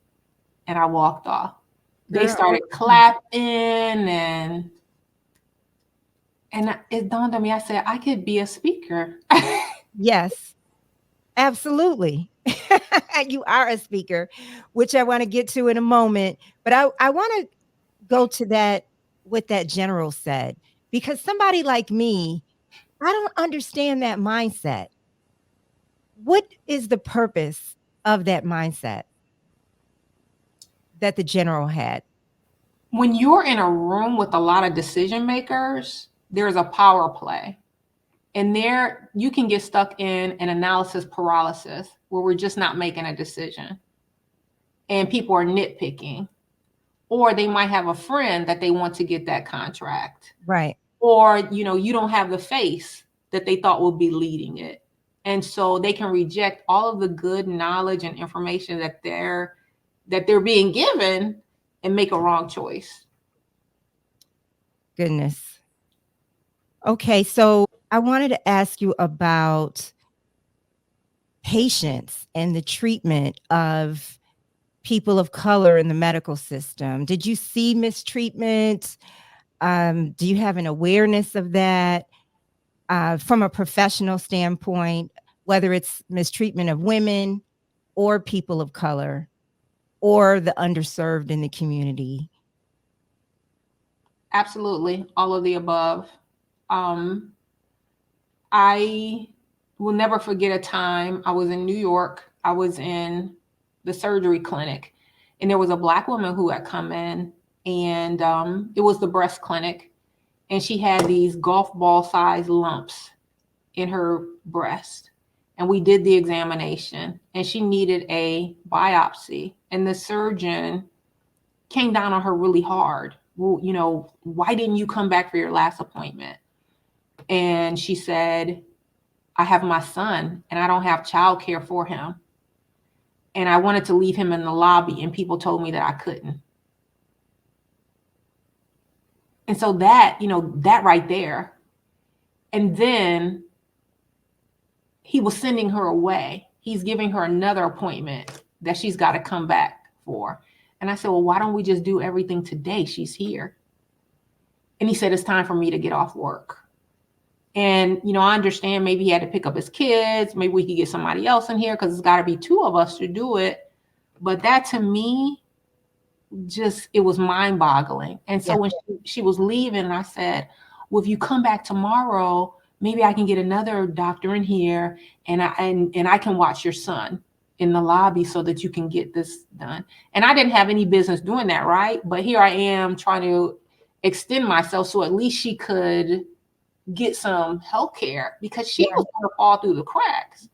and I walked off. They started clapping and And it dawned on me, I said, I could be a speaker. Yes, absolutely. You are a speaker, which I want to get to in a moment. But I want to go to that, what that general said, because somebody like me, I don't understand that mindset. What is the purpose of that mindset that the general had? When you're in a room with a lot of decision makers, there's a power play. And there you can get stuck in an analysis paralysis where we're just not making a decision and people are nitpicking. Or they might have a friend that they want to get that contract. Right. Or, you don't have the face that they thought would be leading it. And so they can reject all of the good knowledge and information that they're being given and make a wrong choice. Goodness. Okay, so I wanted to ask you about patients and the treatment of people of color in the medical system. Did you see mistreatment? Do you have an awareness of that from a professional standpoint, whether it's mistreatment of women or people of color or the underserved in the community? Absolutely, all of the above. Um, I will never forget a time I was in New York. I was in the surgery clinic, and there was a Black woman who had come in, and it was the breast clinic, and she had these golf ball sized lumps in her breast. And we did the examination, and she needed a biopsy. And the surgeon came down on her really hard. Well, why didn't you come back for your last appointment? And she said, I have my son and I don't have childcare for him. And I wanted to leave him in the lobby, and people told me that I couldn't. And so that right there. And then he was sending her away. He's giving her another appointment that she's got to come back for. And I said, well, why don't we just do everything today? She's here. And he said, it's time for me to get off work. And, I understand maybe he had to pick up his kids. Maybe we could get somebody else in here because it's got to be two of us to do it. But that to me, it was mind boggling. And so Yeah. when she was leaving, I said, well, if you come back tomorrow, maybe I can get another doctor in here and I can watch your son in the lobby so that you can get this done. And I didn't have any business doing that, right? But here I am trying to extend myself so at least she could get some health care because she Yeah. was going to fall through the cracks.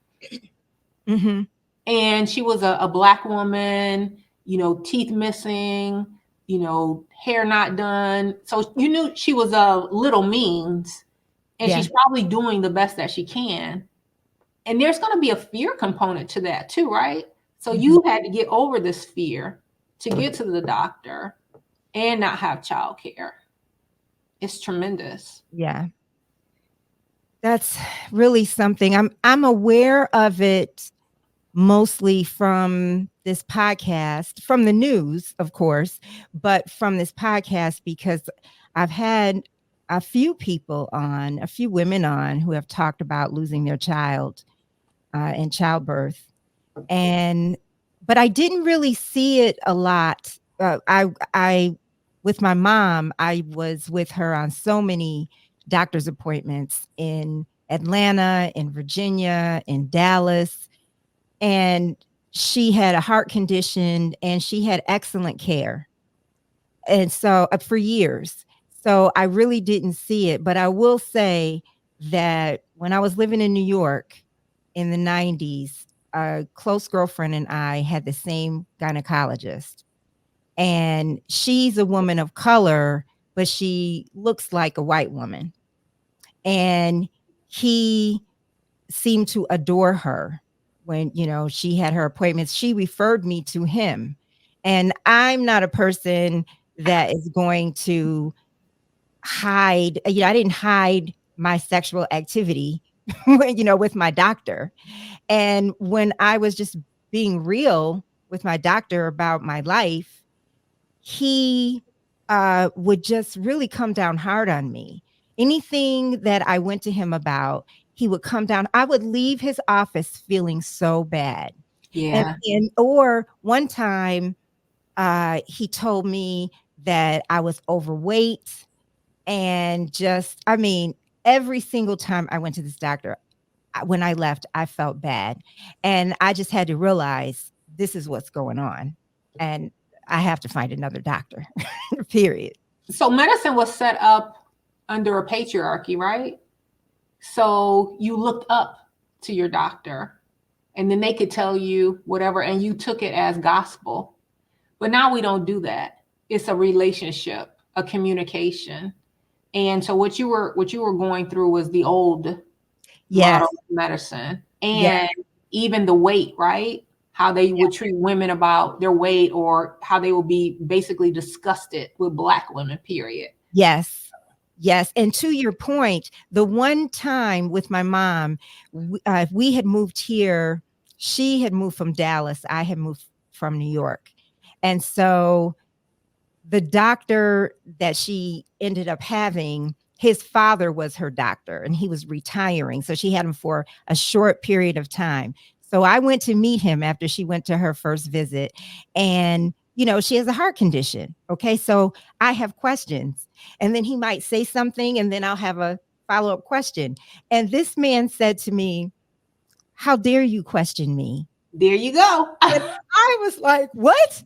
Mm-hmm. And she was a Black woman, teeth missing, hair not done. So you knew she was a little means, and Yeah. she's probably doing the best that she can. And there's going to be a fear component to that too, right? So Mhm. you had to get over this fear to get to the doctor and not have childcare. It's tremendous. Yeah. That's really something. I'm aware of it mostly from this podcast, from the news, of course, but from this podcast because I've had a few people on, a few women on who have talked about losing their child in childbirth. And but I didn't really see it a lot. I with my mom, I was with her on so many doctor's appointments in Atlanta, in Virginia, in Dallas, and she had a heart condition and she had excellent care. And so for years. So I really didn't see it, but I will say that when I was living in New York in the 90s, a close girlfriend and I had the same gynecologist. And she's a woman of color, but she looks like a white woman. And he seemed to adore her when, she had her appointments. She referred me to him. And I'm not a person that is going to hide, I didn't hide my sexual activity, with my doctor. And when I was just being real with my doctor about my life, he would just really come down hard on me. Anything that I went to him about, he would come down. I would leave his office feeling so bad. Yeah. And or one time, he told me that I was overweight, and just, I mean, every single time I went to this doctor, when I left, I felt bad. And I just had to realize this is what's going on. And I have to find another doctor, period. So medicine was set up under a patriarchy, right? So you looked up to your doctor and then they could tell you whatever and you took it as gospel. But now we don't do that. It's a relationship, a communication. And so what you were going through was the old model Yes. of medicine. Yes. And even the weight, right? How they would treat women about their weight, or how they would be basically disgusted with Black women, period. Yes. Yes. And to your point, the one time with my mom, we had moved here. She had moved from Dallas. I had moved from New York. And so the doctor that she ended up having, his father was her doctor and he was retiring. So she had him for a short period of time. So I went to meet him after she went to her first visit. And, she has a heart condition. Okay. So I have questions. And then he might say something, and then I'll have a follow up question. And this man said to me, "How dare you question me?" There you go. And I was like, "What?"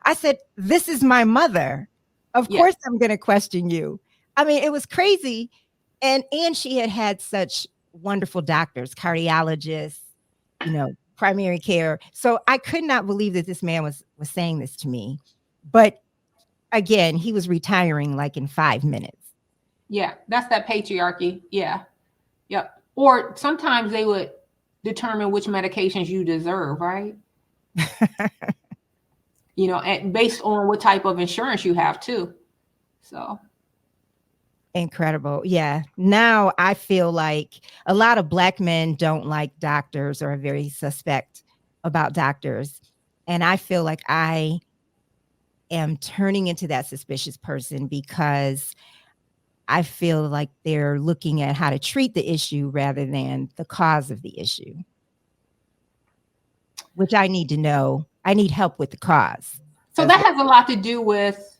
I said, "This is my mother. Of Yeah. course I'm going to question you." I mean, it was crazy. And she had such wonderful doctors, cardiologists, primary care. So I could not believe that this man was saying this to me. But again, he was retiring like in 5 minutes. Yeah. That's that patriarchy. Yeah. Yep. Or sometimes they would determine which medications you deserve, right? And based on what type of insurance you have too. So Incredible. Yeah. Now I feel like a lot of Black men don't like doctors or are very suspect about doctors. And I feel like I am turning into that suspicious person because I feel like they're looking at how to treat the issue rather than the cause of the issue, which I need to know. I need help with the cause so as that well. has a lot to do with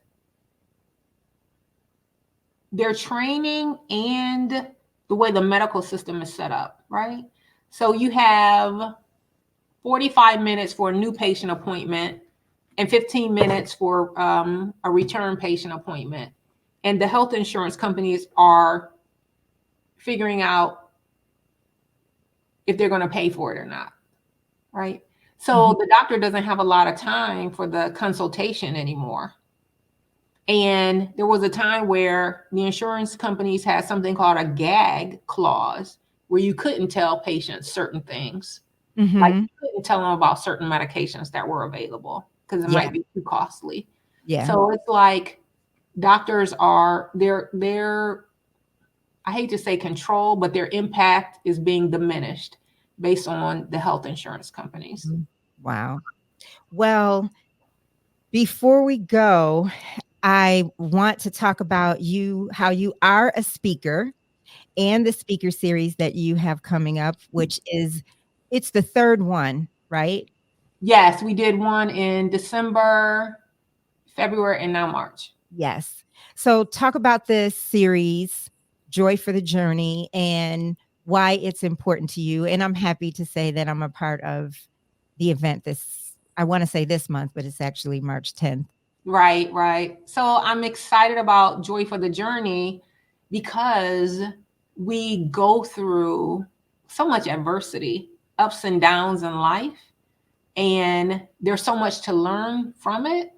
their training and the way the medical system is set up, right? So you have 45 minutes for a new patient appointment and 15 minutes for a return patient appointment. And the health insurance companies are figuring out if they're going to pay for it or not, right? So the doctor doesn't have a lot of time for the consultation anymore. And there was a time where the insurance companies had something called a gag clause where you couldn't tell patients certain things. Like Mm-hmm. you couldn't tell them about certain medications that were available because it Yeah. might be too costly. Yeah. So it's like doctors are they're I hate to say control, but their impact is being diminished based on the health insurance companies. Wow. Well, before we go, I want to talk about you, how you are a speaker, and the speaker series that you have coming up, which is, it's the third one, right? Yes, we did one in December, February, and now March. Yes. So talk about this series, Joy for the Journey, and why it's important to you. And I'm happy to say that I'm a part of the event I want to say this month, but it's actually March 10th. Right, right. So I'm excited about Joy for the Journey because we go through so much adversity, ups and downs in life, and there's so much to learn from it.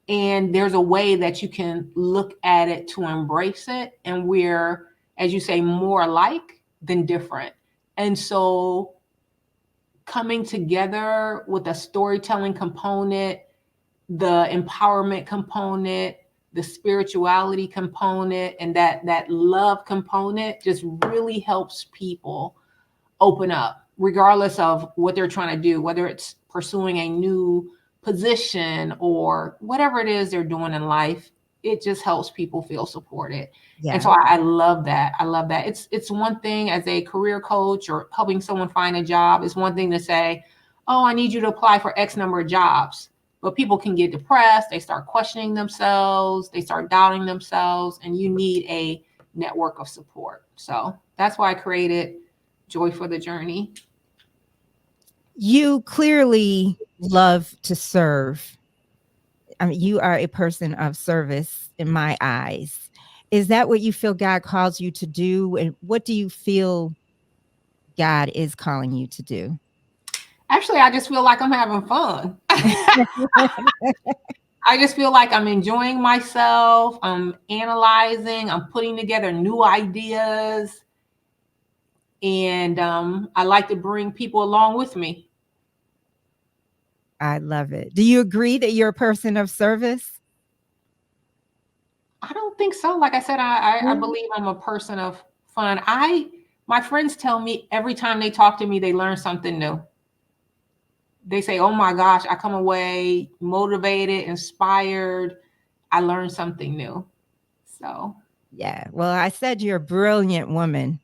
And there's a way that you can look at it to embrace it. And we're, as you say, more alike than different. And so coming together with a storytelling component, the empowerment component, the spirituality component, and that love component just really helps people open up, regardless of what they're trying to do, whether it's pursuing a new position or whatever it is they're doing in life. it just helps people feel supported. And Yeah. so I love that. I love that. It's one thing as a career coach or helping someone find a job. It's one thing to say, "Oh, I need you to apply for X number of jobs." But people can get depressed. They start questioning themselves. They start doubting themselves, and you need a network of support. So that's why I created Joy for the Journey. You clearly love to serve. I mean, you are a person of service in my eyes. Is that what you feel God calls you to do? And what do you feel God is calling you to do? Actually, I just feel like I'm having fun. I just feel like I'm enjoying myself. I'm analyzing, I'm putting together new ideas, and I like to bring people along with me. I love it. Do you agree that you're a person of service? I don't think so. Like I said, I Mm. believe I'm a person of fun. My friends tell me every time they talk to me, they learn something new. They say, "Oh my gosh, I come away motivated, inspired. I learned something new." So Yeah. Well, I said you're a brilliant woman.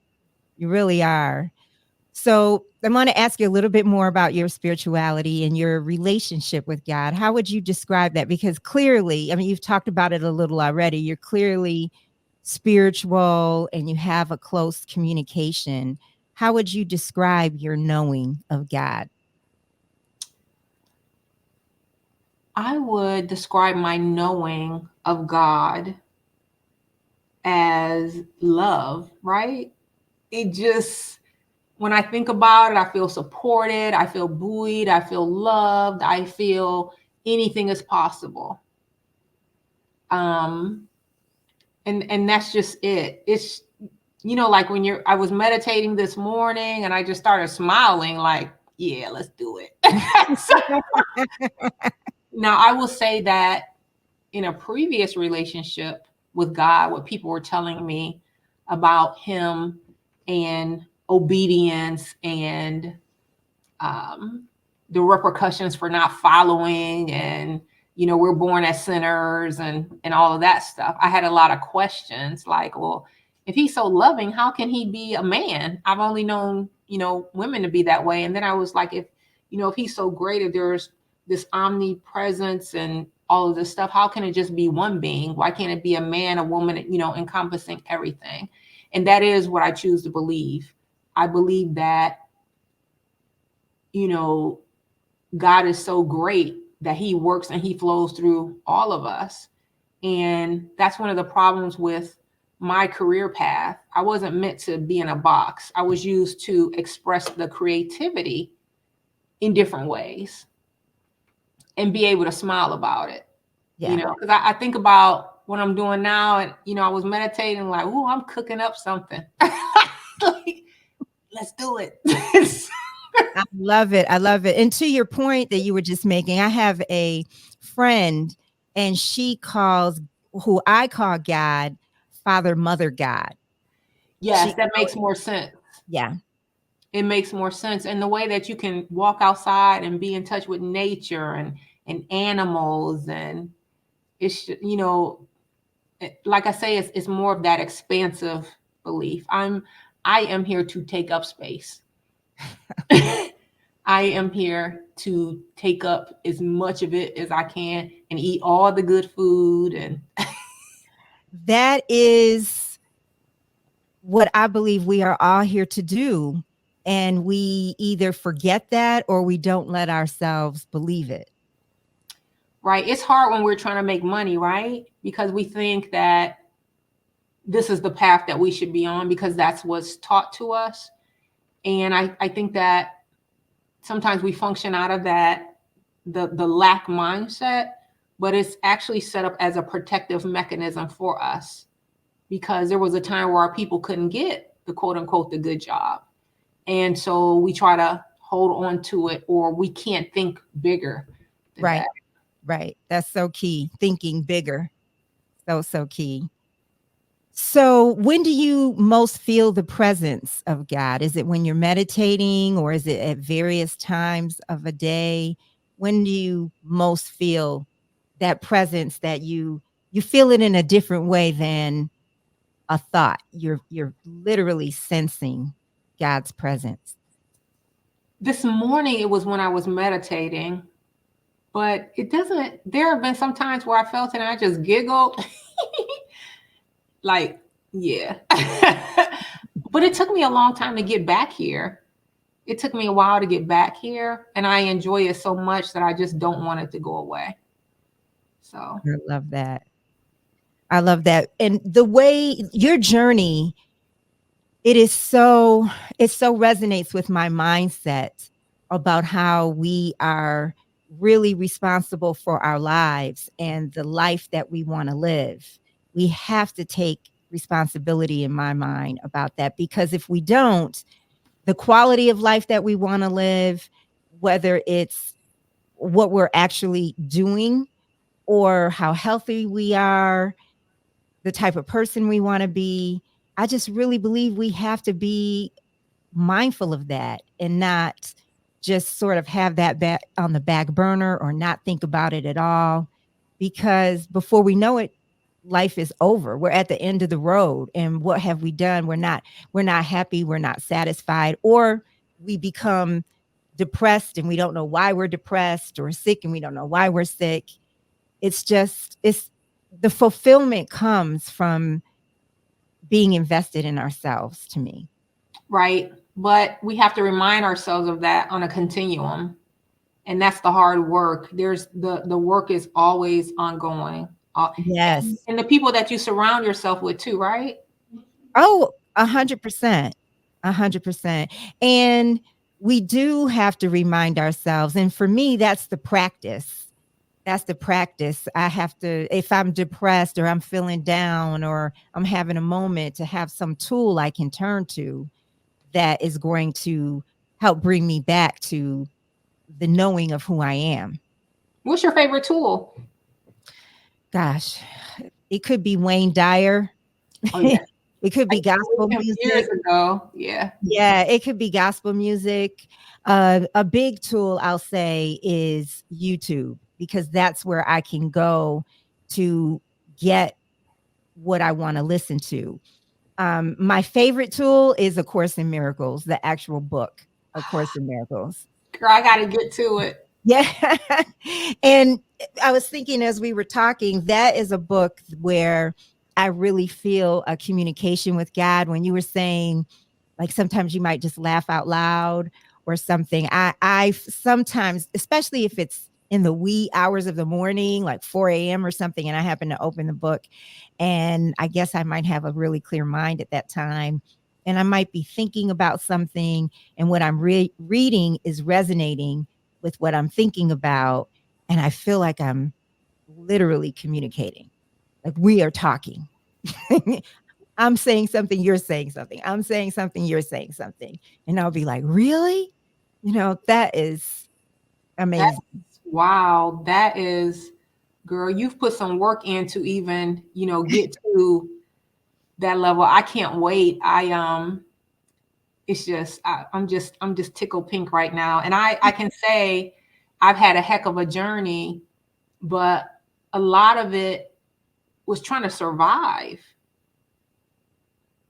You really are. So I want to ask you a little bit more about your spirituality and your relationship with God. How would you describe that? Because clearly, I mean, you've talked about it a little already. You're clearly spiritual and you have a close communication. How would you describe your knowing of God? I would describe my knowing of God as love, right? It just, when I think about it, I feel supported, I feel buoyed, I feel loved, I feel anything is possible. Um, and that's just it. It's, like when I was meditating this morning and I just started smiling, like, yeah, let's do it. So, now I will say that in a previous relationship with God, what people were telling me about Him and obedience and the repercussions for not following, and we're born as sinners and all of that stuff. I had a lot of questions like, well, if He's so loving, how can He be a man? I've only known women to be that way. And then I was like, if He's so great, if there's this omnipresence and all of this stuff, how can it just be one being? Why can't it be a man, a woman, encompassing everything? And that is what I choose to believe. I believe that you know God is so great that He works and He flows through all of us. And that's one of the problems with my career path. I wasn't meant to be in a box. I was used to express the creativity in different ways and be able to smile about it. Yeah. Because I think about what I'm doing now, and I was meditating like, "Oh, I'm cooking up something." Like, let's do it. I love it. I love it. And to your point that you were just making, I have a friend and she calls who I call God Father, Mother God. Yes, She, that makes more sense. yeah, It makes more sense. And the way that you can walk outside and be in touch with nature and animals, and it's like I say, it's more of that expansive belief. I am here to take up space. I am here to take up as much of it as I can and eat all the good food. And that is what I believe we are all here to do. And we either forget that or we don't let ourselves believe it. right, it's hard when we're trying to make money, right? Because we think that this is the path that we should be on because that's what's taught to us. And I think that sometimes we function out of that, the lack mindset, but it's actually set up as a protective mechanism for us because there was a time where our people couldn't get the quote unquote the good job. And so we try to hold on to it, or we can't think bigger than Right. that. Right. That's so key. Thinking bigger. So, so key. So, when do you most feel the presence of God? Is it when you're meditating or is it at various times of a day? When do you most feel that presence that you you feel it in a different way than a thought. You're literally sensing God's presence. This morning, it was when I was meditating, but it doesn't, there have been some times where I felt it and I just giggled. Like, yeah. But it took me a long time to get back here. It took me a while to get back here, and I enjoy it so much that I just don't want it to go away. So, I love that. I love that. And the way your journey, it is so, it so resonates with my mindset about how we are really responsible for our lives and the life that we want to live. We have to take responsibility in my mind about that, because if we don't, the quality of life that we want to live, whether it's what we're actually doing or how healthy we are, the type of person we want to be, I just really believe we have to be mindful of that and not just sort of have that back on the back burner or not think about it at all, because before we know it, life is over. We're at the end of the road, and what have we done? We're not happy, we're not satisfied, or we become depressed and we don't know why we're depressed, or sick and we don't know why we're sick. It's the fulfillment comes from being invested in ourselves, to me. right. But we have to remind ourselves of that on a continuum. And that's the hard work. There's the work is always ongoing. Yes. And the people that you surround yourself with too, right? Oh, 100%. 100%. And we do have to remind ourselves. And for me, that's the practice. That's the practice. I have to, if I'm depressed or I'm feeling down or I'm having a moment, to have some tool I can turn to that is going to help bring me back to the knowing of who I am. What's your favorite tool? Gosh, it could be Wayne Dyer. Oh yeah. It could I be used to gospel him years music. ago. Yeah. Yeah, it could be gospel music. A big tool I'll say is YouTube, because that's where I can go to get what I want to listen to. My favorite tool is A Course in Miracles, the actual book, A Course in Miracles. Girl, I gotta get to it. Yeah. And I was thinking as we were talking, that is a book where I really feel a communication with God. When you were saying, like, sometimes you might just laugh out loud or something. I sometimes, especially if it's in the wee hours of the morning, like 4 a.m. or something, and I happen to open the book, and I guess I might have a really clear mind at that time. And I might be thinking about something, and what I'm reading is resonating with what I'm thinking about. And I feel like I'm literally communicating, like we are talking. I'm saying something, you're saying something. I'm saying something, you're saying something. And I'll be like, really? That is amazing. Wow, that is, girl, you've put some work in to even, get to that level. I can't wait. It's just, I'm just tickled pink right now. And I can say I've had a heck of a journey, but a lot of it was trying to survive.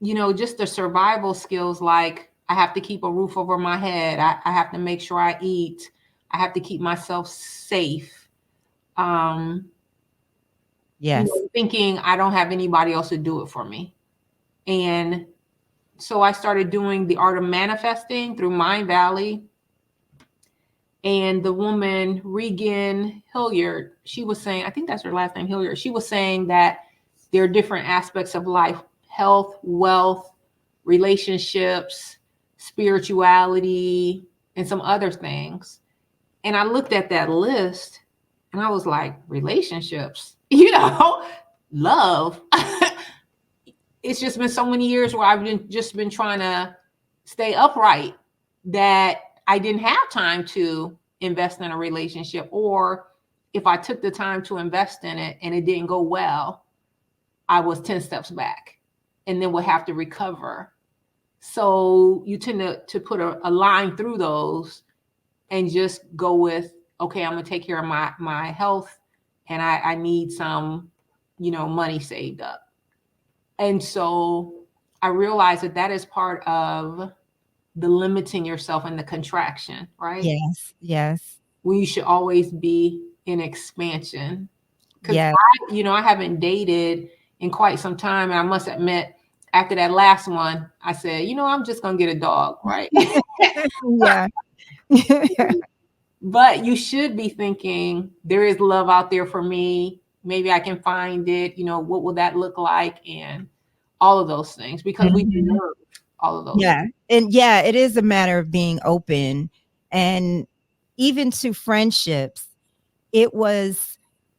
Just the survival skills, like I have to keep a roof over my head. I have to make sure I eat. I have to keep myself safe. Um, Yes. thinking I don't have anybody else to do it for me. And so I started doing the art of manifesting through Mind Valley. And the woman, Regan Hilliard, she was saying, I think that's her last name, Hilliard. She was saying that there are different aspects of life: health, wealth, relationships, spirituality, and some other things. And I looked at that list and I was like, relationships, love. It's just been so many years where I've been trying to stay upright that I didn't have time to invest in a relationship. Or if I took the time to invest in it and it didn't go well, I was 10 steps back and then would have to recover. So you tend to put a line through those and just go with, okay, I'm gonna take care of my health, and I need some money saved up. And so I realized that that is part of the limiting yourself and the contraction, right? Yes. Yes. When you should always be in expansion. Because Yes. I haven't dated in quite some time. And I must admit, after that last one, I said, I'm just going to get a dog, right? Yeah. But you should be thinking, there is love out there for me. Maybe I can find it. What will that look like? And all of those things, because we Mhm. deserve all of those Yeah. things. And yeah, it is a matter of being open, and even to friendships. It was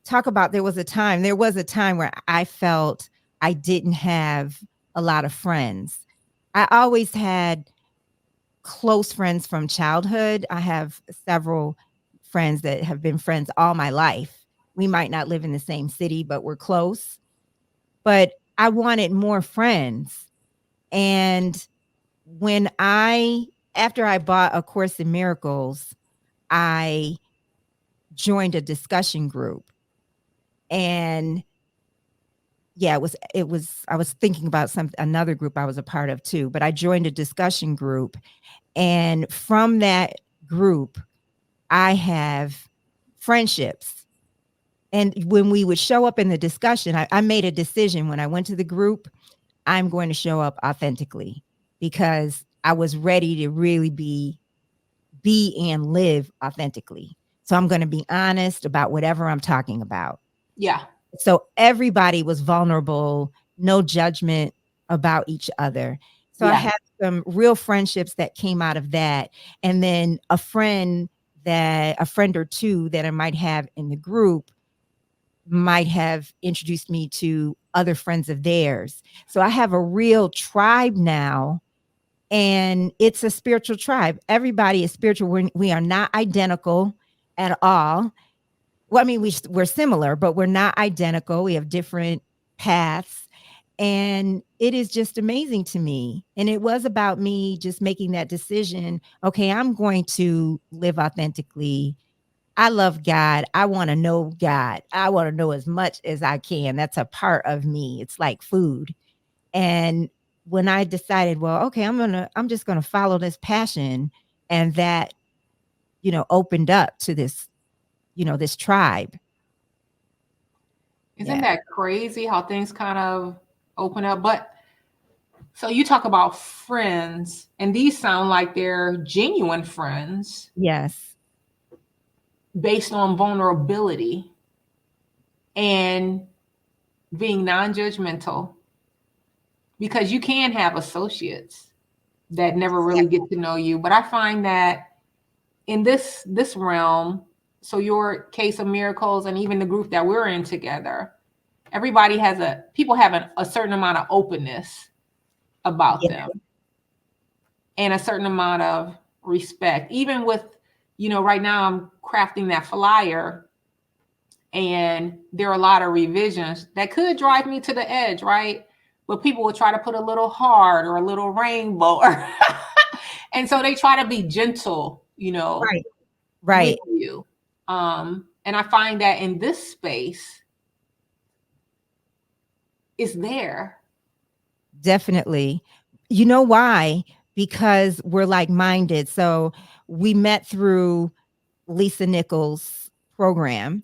there was a time where I felt I didn't have a lot of friends. I always had close friends from childhood. I have several friends that have been friends all my life. We might not live in the same city, but we're close. But I wanted more friends. And when after I bought A Course in Miracles, I joined a discussion group. And yeah, I was thinking about another group I was a part of too, but I joined a discussion group. And from that group, I have friendships. And when we would show up in the discussion, I made a decision when I went to the group, I'm going to show up authentically, because I was ready to really be and live authentically. So I'm going to be honest about whatever I'm talking about. Yeah. So everybody was vulnerable, no judgment about each other. So I Yeah. had some real friendships that came out of that. And then a friend or two that I might have in the group might have introduced me to other friends of theirs. So I have a real tribe now, and it's a spiritual tribe. Everybody is spiritual. We are not identical at all. Well, I mean, we're similar, but we're not identical. We have different paths. And it is just amazing to me. And it was about me just making that decision. Okay, I'm going to live authentically. I love God. I want to know God. I want to know as much as I can. That's a part of me. It's like food. And when I decided, well, okay, I'm just gonna follow this passion, and that, opened up to this tribe. Isn't Yeah. that crazy how things kind of open up? But so you talk about friends, and these sound like they're genuine friends Yes. based on vulnerability and being non judgmental, because you can have associates that never really get to know you. But I find that in this realm, so your case of miracles and even the group that we're in together, people have a certain amount of openness about Yeah. them and a certain amount of respect. Even with, right now I'm crafting that flyer, and there are a lot of revisions that could drive me to the edge, right? But people will try to put a little heart or a little rainbow, and so they try to be gentle, Right. with Right. you. And I find that in this space, it's there. Definitely. You know why? Because we're like-minded. So we met through Lisa Nichols' program,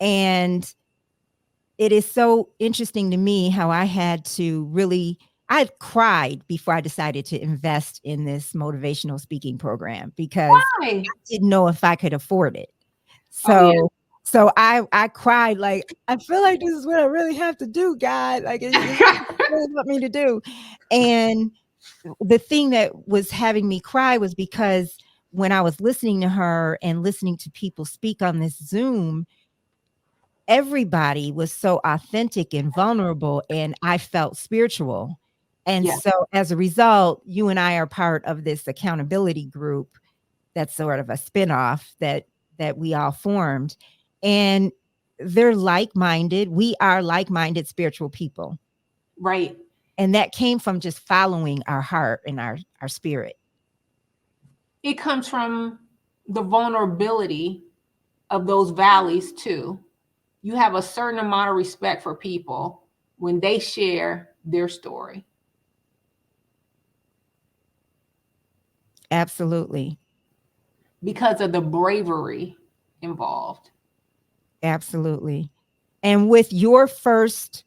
and it is so interesting to me how I cried before I decided to invest in this motivational speaking program, because Hi. I didn't know if I could afford it. Oh yeah. So I cried, like, I feel like this is what I really have to do, God. Like, is this what you really want me to do? And the thing that was having me cry was because when I was listening to her and listening to people speak on this Zoom, everybody was so authentic and vulnerable, and I felt spiritual. And Yeah. so as a result, you and I are part of this accountability group that's sort of a spinoff that we all formed. And they're like-minded. We are like-minded spiritual people. Right. And that came from just following our heart and our spirit. It comes from the vulnerability of those valleys too. you have a certain amount of respect for people when they share their story. Absolutely. Because of the bravery involved. Absolutely. And with your first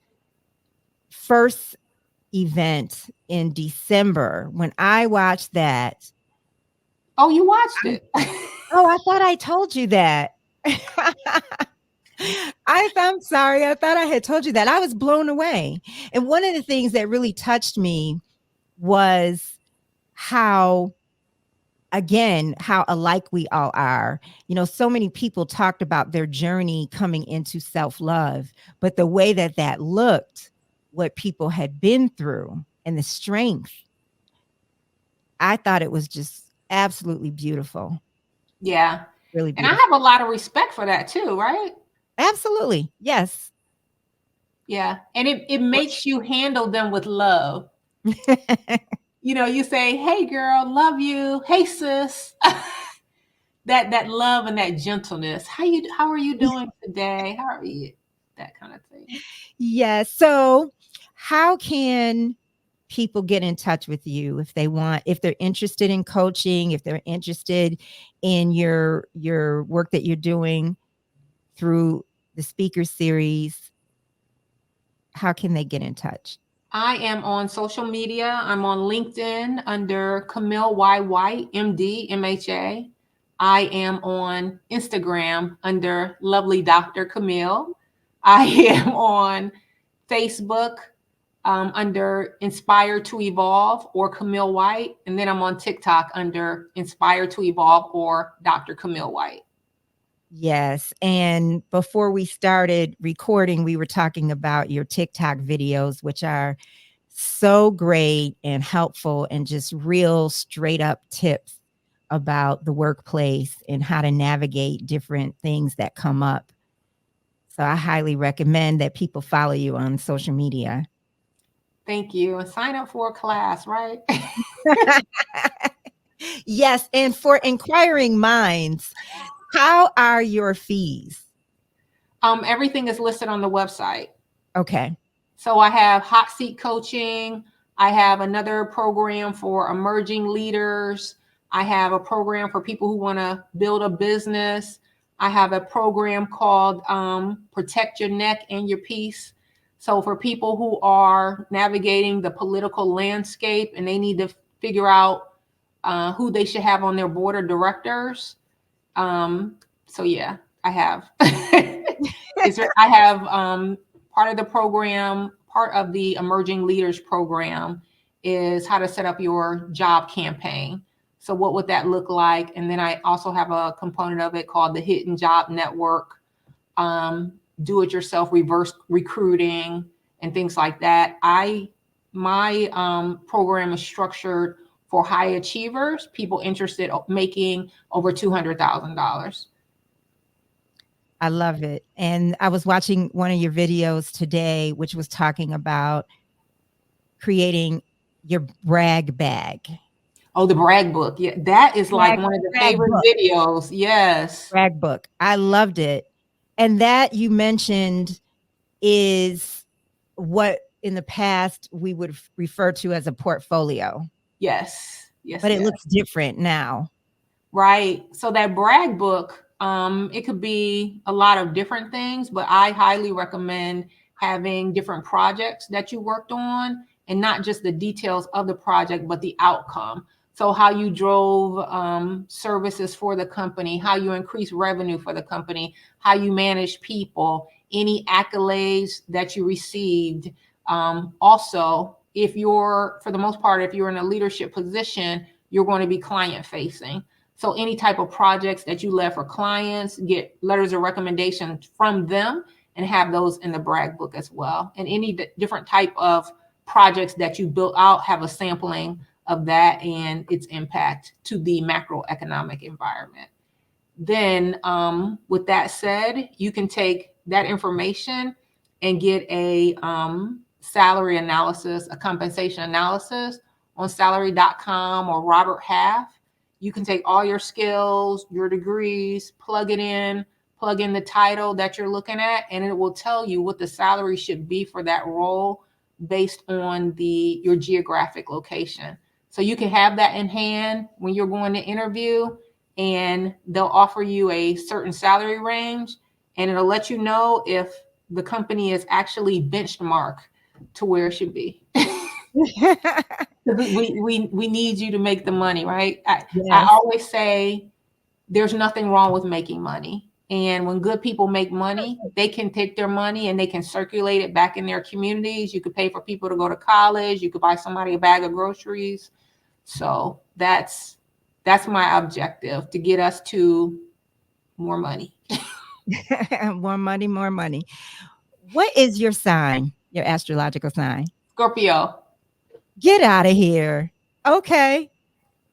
event in December, when I watched that, Oh, you watched it. oh, I thought I told you that. I'm sorry. I thought I had told you that. I was blown away. And one of the things that really touched me was how, again, how alike we all are. You know, so many people talked about their journey coming into self-love, but the way that that looked, what people had been through and the strength, I thought it was just absolutely beautiful. Yeah. Really And I beautiful. have a lot of respect for that too, right? Absolutely. Yes. Yeah. And it makes you handle them with love. You know, you say, "Hey girl, love you. Hey sis." That love and that gentleness. How are you doing today? How are you? That kind of thing. Yes. So, how can people get in touch with you if they want, if they're interested in coaching, if they're interested in your work that you're doing through the speaker series? How can they get in touch? I am on social media. I'm on LinkedIn under Camille Y. White, MD, MHA. I am on Instagram under Lovely Dr. Camille. I am on Facebook under Inspire to Evolve or Camille White. And then I'm on TikTok under Inspire to Evolve or Dr. Camille White. Yes. And before we started recording, we were talking about your TikTok videos, which are so great and helpful and just real straight up tips about the workplace and how to navigate different things that come up. So I highly recommend that people follow you on social media. Thank you. And sign up for a class, right? Yes. And for inquiring minds, how are your fees? Everything is listed on the website. Okay. So I have hot seat coaching. I have another program for emerging leaders. I have a program for people who want to build a business. I have a program called Protect Your Neck and Your Peace. So for people who are navigating the political landscape and they need to figure out who they should have on their board of directors. So yeah, I have. I have part of the program, part of the Emerging Leaders program is how to set up your job campaign. So what would that look like? And then I also have a component of it called the Hidden Job Network, do-it-yourself reverse recruiting and things like that. My program is structured for high achievers, people interested in making over $200,000. I love it. And I was watching one of your videos today, which was talking about creating your brag bag. Oh, the brag book. Yeah, that is like Brag, one of the brag favorite book. videos. Yes. Brag book. I loved it. And that you mentioned is what in the past we would refer to as a portfolio, Yes. Yes. but it Yes. looks different now. Right. So that brag book, it could be a lot of different things, but I highly recommend having different projects that you worked on and not just the details of the project, but the outcome. So how you drove services for the company, how you increased revenue for the company, how you manage people, any accolades that you received. Also, if you're, for the most part, if you're in a leadership position, you're going to be client facing. So any type of projects that you led for clients, get letters of recommendation from them and have those in the brag book as well. And any different type of projects that you built out, have a sampling of that and its impact to the macroeconomic environment. Then with that said, you can take that information and get a salary analysis, a compensation analysis on salary.com or Robert Half. You can take all your skills, your degrees, plug it in, plug in the title that you're looking at, and it will tell you what the salary should be for that role based on your geographic location. So you can have that in hand when you're going to interview, and they'll offer you a certain salary range, and it'll let you know if the company is actually benchmark to where it should be. We need you to make the money, right? I Yes. always say there's nothing wrong with making money. And when good people make money, they can take their money and they can circulate it back in their communities. You could pay for people to go to college. You could buy somebody a bag of groceries. So that's my objective, to get us to more money. More money, more money. What is your sign, your astrological sign? Scorpio. Get out of here. Okay.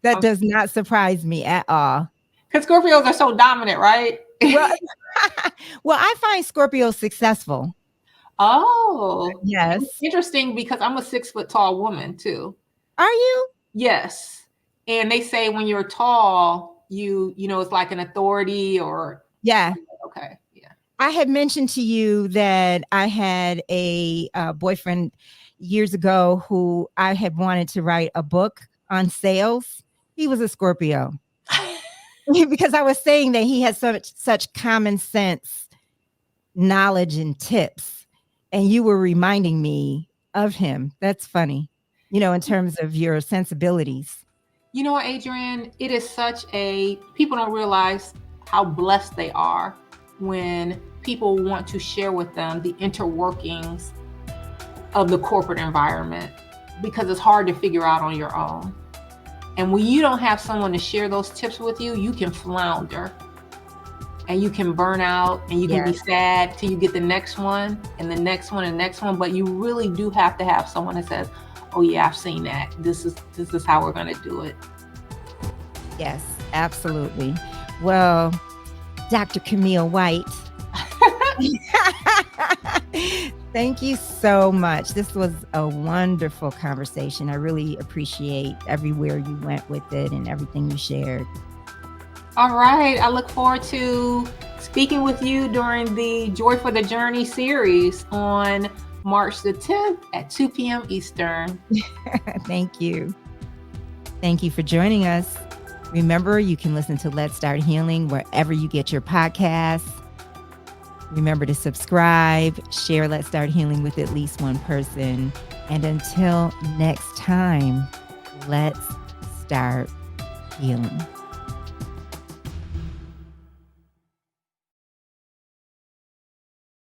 That Um, does not surprise me at all. Because Scorpios are so dominant, right? Well, well, I find Scorpio successful. Oh, Yes. interesting, because I'm a 6 foot tall woman too. Are you? Yes. And they say when you're tall, you know, it's like an authority, or Yeah. okay. Yeah. I had mentioned to you that I had a boyfriend years ago who I had wanted to write a book on sales. He was a Scorpio. Because I was saying that he had such common sense knowledge and tips, and you were reminding me of him. That's funny, in terms of your sensibilities. You know what, Adrienne? It is people don't realize how blessed they are when people want to share with them the interworkings of the corporate environment, because it's hard to figure out on your own. And when you don't have someone to share those tips with you, you can flounder and you can burn out, and you can be sad till you get the next one and the next one and the next one. But you really do have to have someone that says, oh yeah, I've seen that. This is how we're going to do it. Yes, absolutely. Well, Dr. Camille White, thank you so much. This was a wonderful conversation. I really appreciate everywhere you went with it and everything you shared. All right. I look forward to speaking with you during the Joy for the Journey series on March the 10th at 2 p.m. Eastern. Thank you. Thank you for joining us. Remember, you can listen to Let's Start Healing wherever you get your podcasts. Remember to subscribe, share Let's Start Healing with at least one person. And until next time, let's start healing.